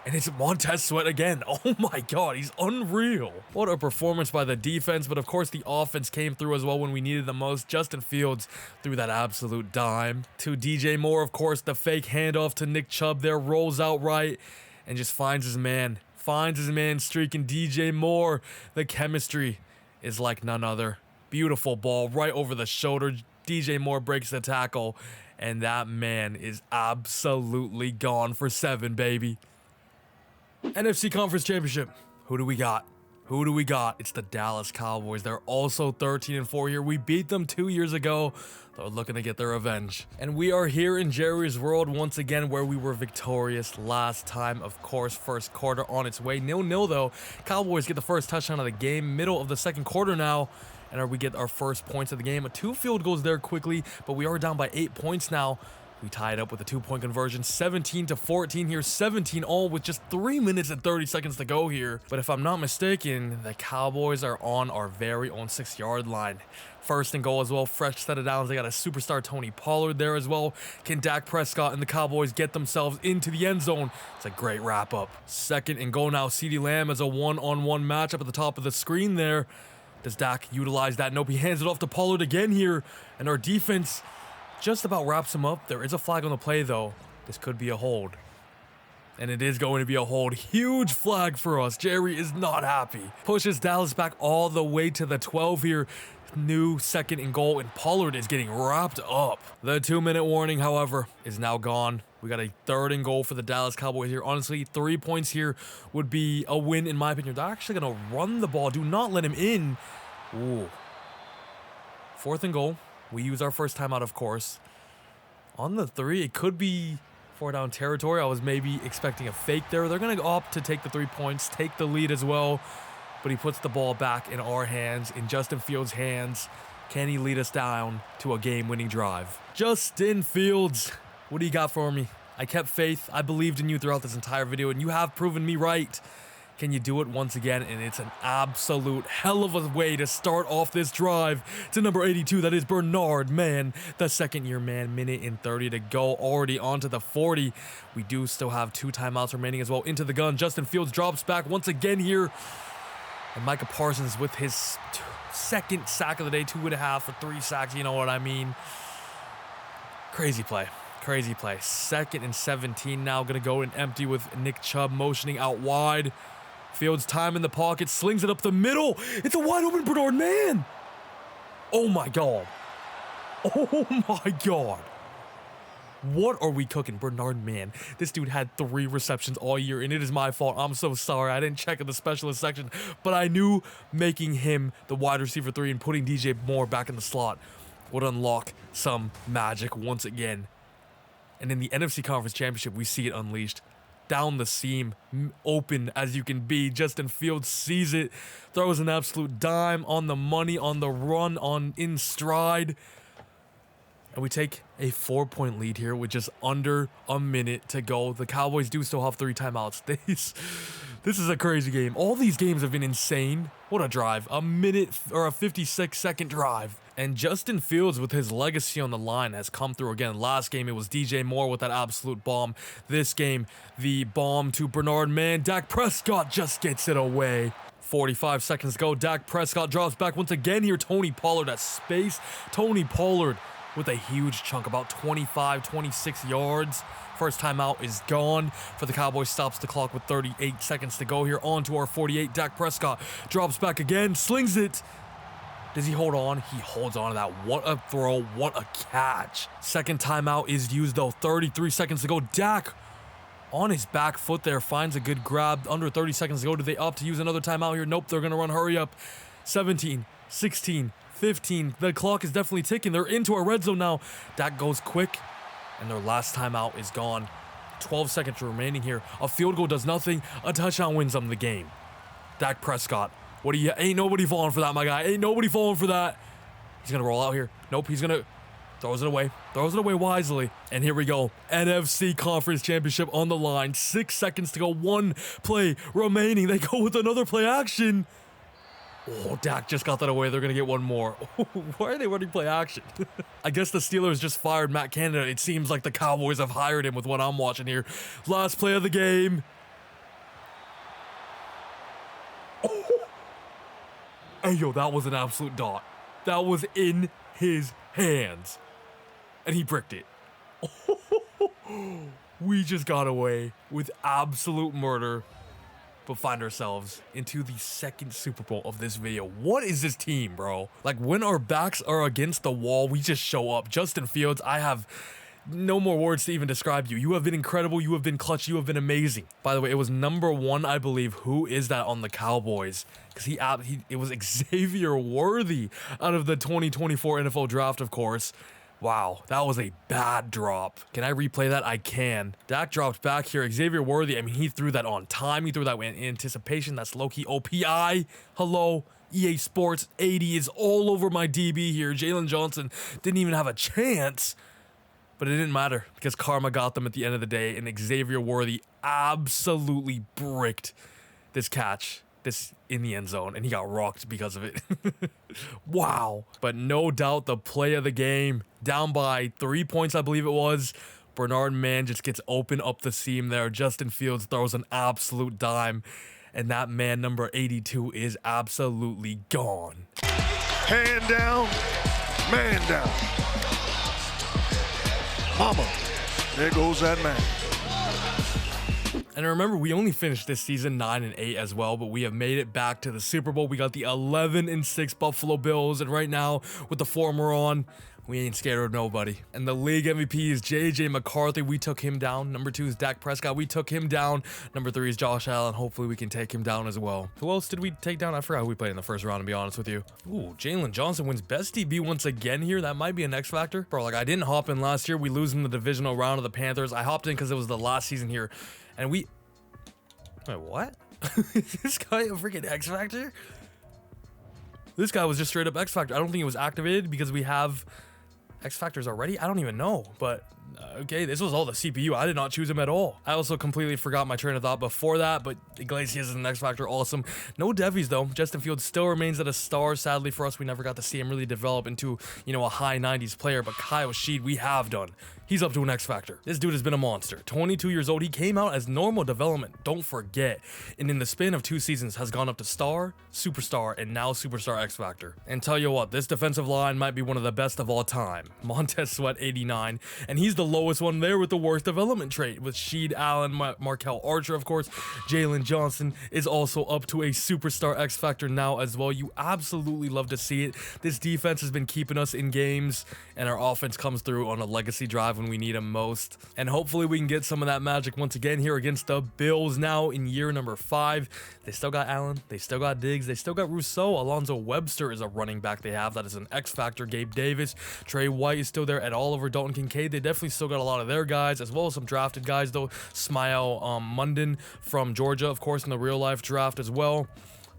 Speaker 1: And it's Montez Sweat again. Oh my God, he's unreal. What a performance by the defense, but of course the offense came through as well when we needed the most. Justin Fields threw that absolute dime to DJ Moore. Of course, the fake handoff to Nick Chubb there rolls out right and just finds his man finds his man streaking DJ Moore. The chemistry is like none other. Beautiful ball right over the shoulder. DJ Moore breaks the tackle, and that man is absolutely gone for 7, baby. NFC Conference Championship. Who do we got? Who do we got? It's the Dallas Cowboys. They're also 13-4 here. We beat them 2 years ago. They're looking to get their revenge. And we are here in Jerry's World once again, where we were victorious last time. Of course, first quarter on its way. 0-0 though. Cowboys get the first touchdown of the game. Middle of the second quarter now. And we get our first points of the game. 2 field goals there quickly, but we are down by 8 points now. We tied up with a 2-point conversion, 17-14 here, 17 all with just 3 minutes and 30 seconds to go here. But if I'm not mistaken, the Cowboys are on our very own 6-yard line. First and goal as well, fresh set of downs. They got a superstar Tony Pollard there as well. Can Dak Prescott and the Cowboys get themselves into the end zone? It's a great wrap up. Second and goal now, CeeDee Lamb as a one-on-one matchup at the top of the screen there. Does Dak utilize that? Nope, he hands it off to Pollard again here. And our defense just about wraps him up. There is a flag on the play though. This could be a hold. And it is going to be a hold. Huge flag for us. Jerry is not happy. Pushes Dallas back all the way to the 12 here. New second and goal, and Pollard is getting wrapped up. The 2-minute warning, however, is now gone. We got a third and goal for the Dallas Cowboys here. Honestly, 3 points here would be a win in my opinion. They're actually going to run the ball. Do not let him in. Ooh. Fourth and goal. We use our first timeout, of course. On the 3, it could be 4-down territory. I was maybe expecting a fake there. They're going to opt to take the 3 points, take the lead as well. But he puts the ball back in our hands, in Justin Fields' hands. Can he lead us down to a game-winning drive? Justin Fields, what do you got for me? I kept faith. I believed in you throughout this entire video, and you have proven me right. Can you do it once again? And it's an absolute hell of a way to start off this drive. To number 82, that is Bernard Mann, the second-year man. Minute and 30 to go, already onto the 40. We do still have 2 timeouts remaining as well. Into the gun, Justin Fields drops back once again here. And Micah Parsons with his second sack of the day, 2.5 for 3 sacks, you know what I mean. Crazy play. Crazy play. 2nd and 17 now. Going to go in empty with Nick Chubb motioning out wide. Fields time in the pocket, slings it up the middle. It's a wide open Bernard Mann. Oh my God. Oh my God. What are we cooking? Bernard Mann. This dude had 3 receptions all year, and it is my fault. I'm so sorry. I didn't check in the specialist section, but I knew making him the wide receiver 3 and putting DJ Moore back in the slot would unlock some magic once again. And in the NFC Conference Championship, we see it unleashed. Down the seam, open as you can be. Justin Fields sees it, throws an absolute dime on the money, on the run, in stride. And we take a 4-point lead here with just under a minute to go. The Cowboys do still have 3 timeouts. This is a crazy game. All these games have been insane. What a drive. A minute or a 56-second drive. And Justin Fields, with his legacy on the line, has come through again. Last game, it was DJ Moore with that absolute bomb. This game, the bomb to Bernard Mann. Dak Prescott just gets it away. 45 seconds to go. Dak Prescott drops back once again here. Tony Pollard at space. Tony Pollard with a huge chunk, about 25, 26 yards. First timeout is gone for the Cowboys. Stops the clock with 38 seconds to go here. On to our 48. Dak Prescott drops back again, slings it. Does he hold on? He holds on to that. What a throw. What a catch. Second timeout is used, though. 33 seconds to go. Dak on his back foot there finds a good grab. Under 30 seconds to go. Do they opt to use another timeout here? Nope. They're going to run hurry up. 17, 16, 15. The clock is definitely ticking. They're into our red zone now. Dak goes quick, and their last timeout is gone. 12 seconds remaining here. A field goal does nothing. A touchdown wins them the game. Dak Prescott. What do you? Ain't nobody falling for that, my guy. Ain't nobody falling for that. He's going to roll out here. Nope, he's going to throws it away. Throws it away wisely. And here we go. NFC Conference Championship on the line. 6 seconds to go. 1 play remaining. They go with another play action. Oh, Dak just got that away. They're going to get one more. Why are they running play action? I guess the Steelers just fired Matt Canada. It seems like the Cowboys have hired him with what I'm watching here. Last play of the game. Oh. Hey, yo, that was an absolute dot. That was in his hands. And he bricked it. We just got away with absolute murder. but find ourselves into the second Super Bowl of this video. What is this team, bro? Like, when our backs are against the wall, we just show up. Justin Fields, I have no more words to even describe you. You have been incredible. You have been clutch. You have been amazing. By the way, it was number 1, I believe. Who is that on the Cowboys? Because it was Xavier Worthy out of the 2024 NFL draft, of course. Wow, that was a bad drop. Can I replay that? I can. Dak dropped back here. Xavier Worthy, I mean, he threw that on time. He threw that in anticipation. That's low-key OPI. Hello, EA Sports. 80 is all over my DB here. Jalen Johnson didn't even have a chance. But it didn't matter because karma got them at the end of the day, and Xavier Worthy absolutely bricked this catch, this in the end zone, and he got rocked because of it. Wow. But no doubt the play of the game, down by 3 points, I believe it was. Bernard Mann just gets open up the seam there. Justin Fields throws an absolute dime, and that man number 82 is absolutely gone.
Speaker 3: Hand down, man down. Mama, there goes that man.
Speaker 1: And remember, we only finished this season 9-8 as well, but we have made it back to the Super Bowl. We got the 11-6 Buffalo Bills, and right now, with the form we're on, we ain't scared of nobody. And the league MVP is J.J. McCarthy. We took him down. Number 2 is Dak Prescott. We took him down. Number 3 is Josh Allen. Hopefully, we can take him down as well. Who else did we take down? I forgot who we played in the first round, to be honest with you. Ooh, Jalen Johnson wins Best DB once again here. That might be an X factor. Bro, like, I didn't hop in last year. We lose in the divisional round of the Panthers. I hopped in because it was the last season here. And we... Wait, what? Is this guy a freaking X factor? This guy was just straight up X factor. I don't think it was activated because we have X factors already. I don't even know, but okay, this was all the CPU. I did not choose him at all. I also completely forgot my train of thought before that, but Iglesias is an X factor. Awesome. No Devies though. Justin Fields still remains at a star. Sadly for us, we never got to see him really develop into, you know, a high 90s player, but Kyle Sheed, we have done. He's up to an X factor. This dude has been a monster. 22 years old. He came out as normal development. Don't forget. And in the span of 2 seasons has gone up to star, superstar, and now superstar X factor. And tell you what, this defensive line might be one of the best of all time. Montez Sweat 89. And he's the lowest one there with the worst development trait. With Sheed, Allen, Markel Archer, of course. Jalen Johnson is also up to a superstar X factor now as well. You absolutely love to see it. This defense has been keeping us in games, and our offense comes through on a legacy drive when we need him most. And hopefully we can get some of that magic once again here against the Bills now in year number 5. They still got Allen, they still got Diggs, they still got Rousseau. Alonzo Webster is a running back they have. That is an X factor. Gabe Davis, Trey White is still there. Ed Oliver, Dalton Kincaid. They definitely still got a lot of their guys, as well as some drafted guys though. Smile Munden from Georgia, of course, in the real life draft as well.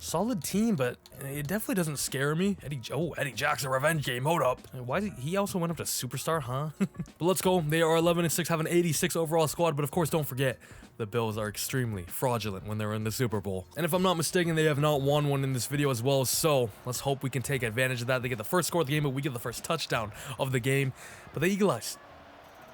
Speaker 1: Solid team, but it definitely doesn't scare me. Eddie Jackson revenge game. Hold up. Why did he also went up to superstar, huh? But let's go. They are 11-6, have an 86 overall squad. But of course, don't forget, the Bills are extremely fraudulent when they're in the Super Bowl. And if I'm not mistaken, they have not won one in this video as well. So let's hope we can take advantage of that. They get the first score of the game, but we get the first touchdown of the game. But they equalize.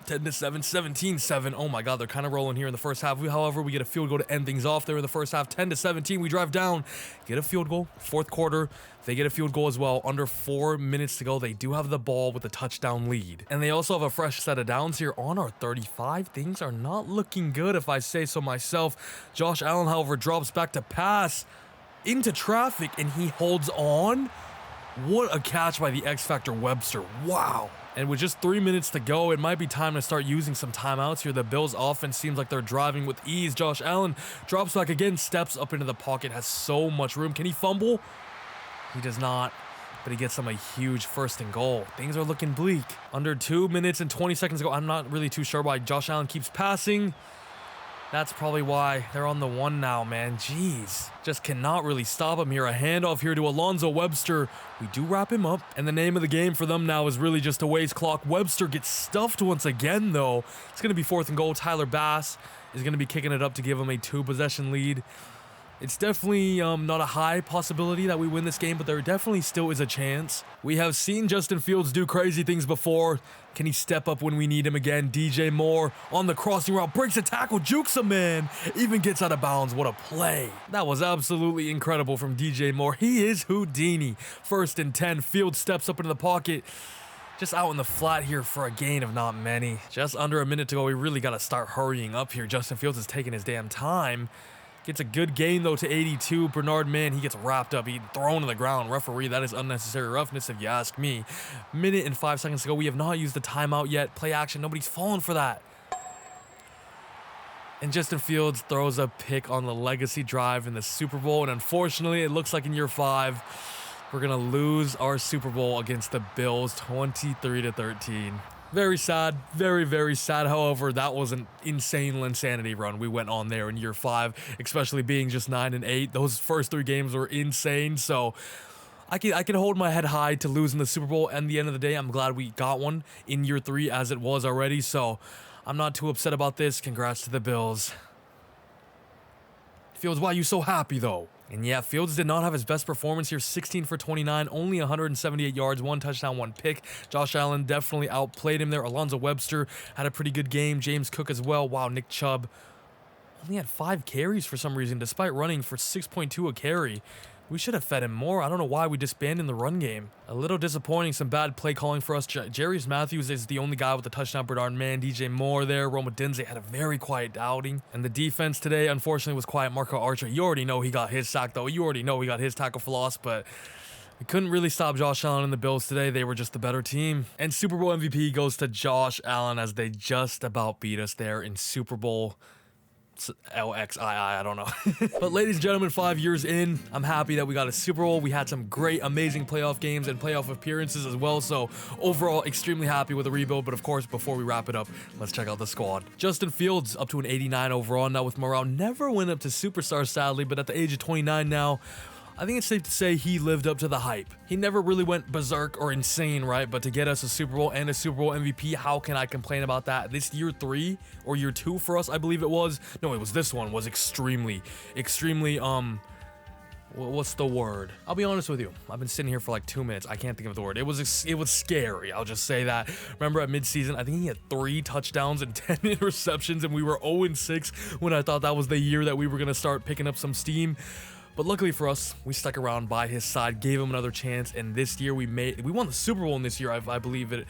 Speaker 1: 10-7, 17-7. Oh my God, they're kind of rolling here in the first half. However, we get a field goal to end things off there in the first half. 10-17. We drive down, get a field goal. Fourth quarter, they get a field goal as well. Under 4 minutes to go, they do have the ball with a touchdown lead. And they also have a fresh set of downs here on our 35. Things are not looking good, if I say so myself. Josh Allen, however, drops back to pass into traffic, and he holds on. What a catch by the X Factor Webster. Wow. And with just 3 minutes to go, it might be time to start using some timeouts here. The Bills offense seems like they're driving with ease. Josh Allen drops back again, steps up into the pocket, has so much room. Can he fumble? He does not, but he gets them a huge 1st and goal. Things are looking bleak. Under 2 minutes and 20 seconds ago, I'm not really too sure why Josh Allen keeps passing. That's probably why they're on the 1 now, man. Jeez. Just cannot really stop him here. A handoff here to Alonzo Webster. We do wrap him up. And the name of the game for them now is really just a waste clock. Webster gets stuffed once again, though. It's going to be 4th and goal. Tyler Bass is going to be kicking it up to give him a 2-possession lead. It's definitely not a high possibility that we win this game, but there definitely still is a chance. We have seen Justin Fields do crazy things before. Can he step up when we need him again? DJ Moore on the crossing route, breaks a tackle, jukes a man, even gets out of bounds. What a play. That was absolutely incredible from DJ Moore. He is Houdini. 1st and 10, Fields steps up into the pocket. Just out in the flat here for a gain of not many. Just under a minute to go. We really got to start hurrying up here. Justin Fields is taking his damn time. Gets a good gain, though, to 82. Bernard Mann, he gets wrapped up. He thrown to the ground. Referee, that is unnecessary roughness, if you ask me. Minute and 5 seconds to go. We have not used the timeout yet. Play action. Nobody's fallen for that. And Justin Fields throws a pick on the legacy drive in the Super Bowl. And unfortunately, it looks like in year 5, we're going to lose our Super Bowl against the Bills 23-13. Very sad. Very, very sad. However, that was an insane insanity run we went on there in year 5, especially being just 9-8. Those first 3 games were insane. So I can hold my head high to losing the Super Bowl. And at the end of the day, I'm glad we got one in year 3 as it was already. So I'm not too upset about this. Congrats to the Bills. Fields, why are you so happy, though? And yeah, Fields did not have his best performance here. 16 for 29, only 178 yards, 1 touchdown, 1 pick. Josh Allen definitely outplayed him there. Alonzo Webster had a pretty good game. James Cook as well. Wow, Nick Chubb only had 5 carries for some reason, despite running for 6.2 a carry. We should have fed him more. I don't know why we disbanded the run game. A little disappointing, some bad play calling for us. Jarius Matthews is the only guy with the touchdown. Bernard Mann, DJ Moore there. Odunze had a very quiet outing. And the defense today, unfortunately, was quiet. Marco Archer, you already know he got his sack, though. You already know he got his tackle for loss, but we couldn't really stop Josh Allen and the Bills today. They were just the better team. And Super Bowl MVP goes to Josh Allen as they just about beat us there in Super Bowl LXII, I don't know. But ladies and gentlemen, 5 years in, I'm happy that we got a Super Bowl. We had some great, amazing playoff games and playoff appearances as well. So overall, extremely happy with the rebuild. But of course, before we wrap it up, let's check out the squad. Justin Fields up to an 89 overall now with morale. Never went up to superstar, sadly, but at the age of 29 now, I think it's safe to say he lived up to the hype. He never really went berserk or insane, right? But to get us a Super Bowl and a Super Bowl MVP, how can I complain about that? This year 3 or year 2 for us, I believe it was. No, it was this one, was extremely, what's the word? I'll be honest with you. I've been sitting here for like 2 minutes. I can't think of the word. It was scary. I'll just say that. Remember at midseason, I think he had 3 touchdowns and 10 interceptions, and we were 0-6 when I thought that was the year that we were going to start picking up some steam. But luckily for us, we stuck around by his side, gave him another chance, and this year we won the Super Bowl in this year. I believe it.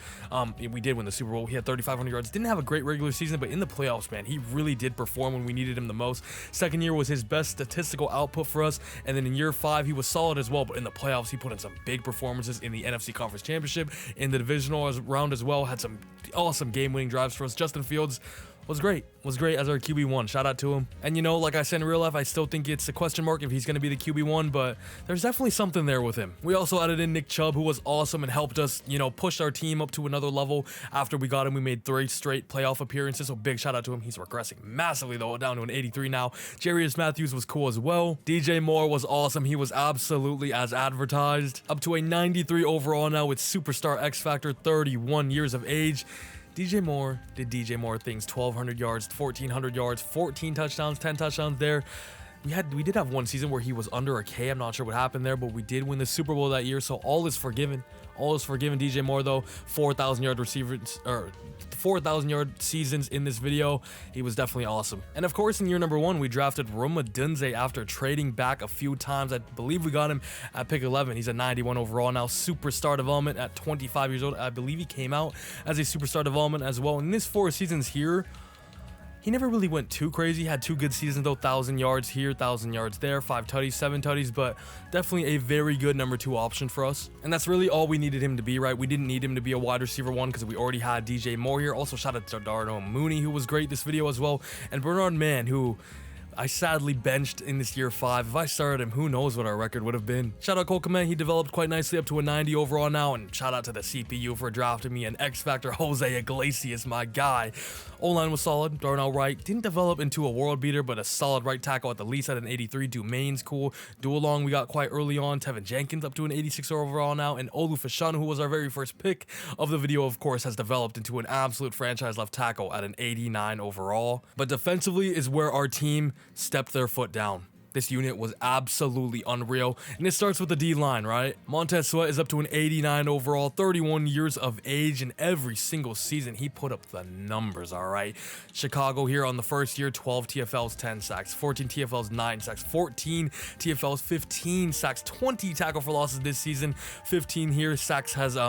Speaker 1: We did win the Super Bowl. He had 3,500 yards. Didn't have a great regular season, but in the playoffs, man, he really did perform when we needed him the most. Second year was his best statistical output for us, and then in year 5, he was solid as well. But in the playoffs, he put in some big performances in the NFC Conference Championship, in the divisional round as well. Had some awesome game-winning drives for us. Justin Fields was great as our QB1. Shout out to him. And you know, like I said in real life, I still think it's a question mark if he's going to be the QB1, but there's definitely something there with him. We also added in Nick Chubb, who was awesome and helped us, you know, push our team up to another level. After we got him, we made 3 straight playoff appearances, so big shout out to him. He's regressing massively, though, down to an 83 now. Jarius Matthews was cool as well. DJ Moore was awesome. He was absolutely as advertised. Up to a 93 overall now with Superstar X Factor, 31 years of age. DJ Moore did DJ Moore things. 1,200 yards, 1,400 yards, 14 touchdowns, 10 touchdowns there. We did have one season where he was under a K. I'm not sure what happened there, but we did win the Super Bowl that year, so all is forgiven. All is forgiven. DJ Moore, though, 4,000 yard receivers, or 4,000 yard seasons in this video. He was definitely awesome. And of course, in year number 1, we drafted Odunze after trading back a few times. I believe we got him at pick 11. He's a 91 overall now. Superstar development at 25 years old. I believe he came out as a superstar development as well. In this 4 seasons here, he never really went too crazy. Had 2 good seasons though, 1,000 yards here, 1,000 yards there, 5 tutties, 7 tutties, but definitely a very good number 2 option for us. And that's really all we needed him to be, right? We didn't need him to be a wide receiver 1 because we already had DJ Moore here. Also shout out to Darnell Mooney, who was great this video as well, and Bernard Mann, who I sadly benched in this year 5. If I started him, who knows what our record would have been. Shout out Cole Kmet, he developed quite nicely up to a 90 overall now, and shout out to the CPU for drafting me an X Factor Jose Iglesias, my guy. O-line was solid. Darnell Wright didn't develop into a world beater, but a solid right tackle at the least at an 83. Dumain's cool. Dualong we got quite early on. Tevin Jenkins up to an 86 overall now, and Olu Fashanu, who was our very first pick of the video, of course, has developed into an absolute franchise left tackle at an 89 overall. But defensively is where our team stepped their foot down. This unit was absolutely unreal, and it starts with the D-line, right? Montez is up to an 89 overall, 31 years of age, and every single season he put up the numbers, all right? Chicago here on the first year, 12 TFLs, 10 sacks, 14 TFLs, 9 sacks, 14 TFLs, 15 sacks, 20 tackle for losses this season, 15 here. Sacks has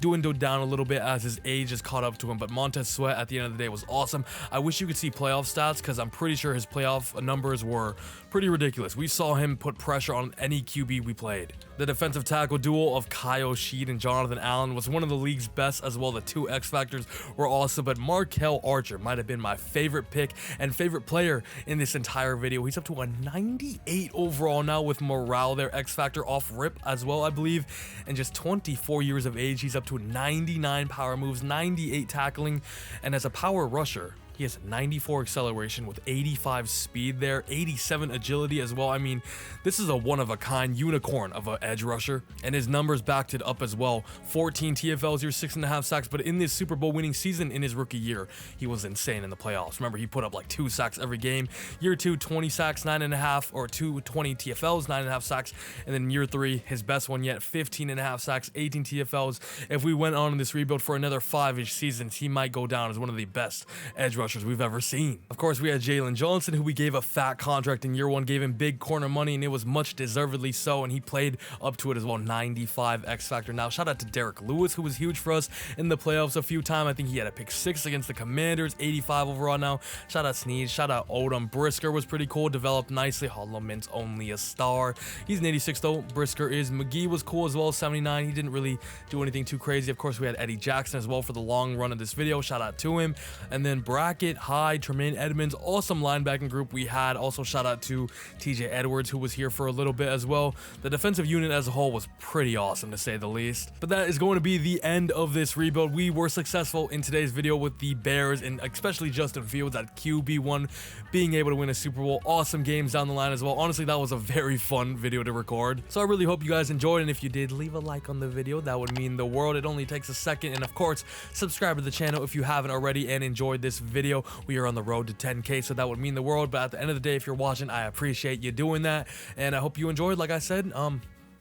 Speaker 1: dwindled down a little bit as his age has caught up to him, but Montez at the end of the day was awesome. I wish you could see playoff stats because I'm pretty sure his playoff numbers were pretty ridiculous. We saw him put pressure on any QB we played. The defensive tackle duo of Kyle Sheed and Jonathan Allen was one of the league's best as well. The two X Factors were awesome, but Markel Archer might have been my favorite pick and favorite player in this entire video. He's up to a 98 overall now with morale, their X Factor off rip as well, I believe, and just 24 years of age. He's up to 99 power moves, 98 tackling, and as a power rusher, he has 94 acceleration with 85 speed there, 87 agility as well. I mean, this is a one-of-a-kind unicorn of an edge rusher, and his numbers backed it up as well. 14 TFLs here, 6.5 sacks, but in this Super Bowl winning season in his rookie year, he was insane in the playoffs. Remember, he put up like 2 sacks every game. Year 2, 20 sacks, 9.5, or 20 TFLs, 9.5 sacks, and then year 3, his best one yet, 15.5 sacks, 18 TFLs. If we went on in this rebuild for another 5-ish seasons, he might go down as one of the best edge rushers we've ever seen. Of course, we had Jalen Johnson, who we gave a fat contract in year 1, gave him big corner money, and it was much deservedly so, and he played up to it as well. 95 X Factor. Now, shout out to Derek Lewis, who was huge for us in the playoffs a few times. I think he had a pick 6 against the Commanders, 85 overall now. Shout out Sneed. Shout out Odom. Brisker was pretty cool, developed nicely. Holloman's only a star. He's an 86 though. Brisker is. McGee was cool as well, 79. He didn't really do anything too crazy. Of course, we had Eddie Jackson as well for the long run of this video. Shout out to him. And then Brackett, Hyde, Tremaine Edmonds, awesome linebacking group we had. Also shout out to TJ Edwards, who was here for a little bit as well. The defensive unit as a whole was pretty awesome, to say the least. But that is going to be the end of this rebuild. We were successful in today's video with the Bears, and especially Justin Fields at QB1 being able to win a Super Bowl. Awesome games down the line as well. Honestly, that was a very fun video to record. So I really hope you guys enjoyed, and if you did, leave a like on the video. That would mean the world. It only takes a second. And of course, subscribe to the channel if you haven't already and enjoyed this video. We are on the road to 10K, so that would mean the world. But at the end of the day, if you're watching, I appreciate you doing that, and I hope you enjoyed. Like I said,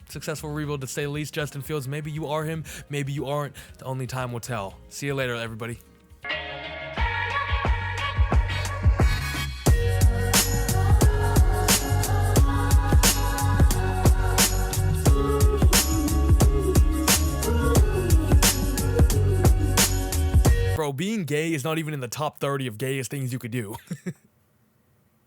Speaker 1: successful rebuild to say the least. Justin Fields, maybe you are him, maybe you aren't. The only time will tell. See you later, everybody. Bro, being gay is not even in the top 30 of gayest things you could do.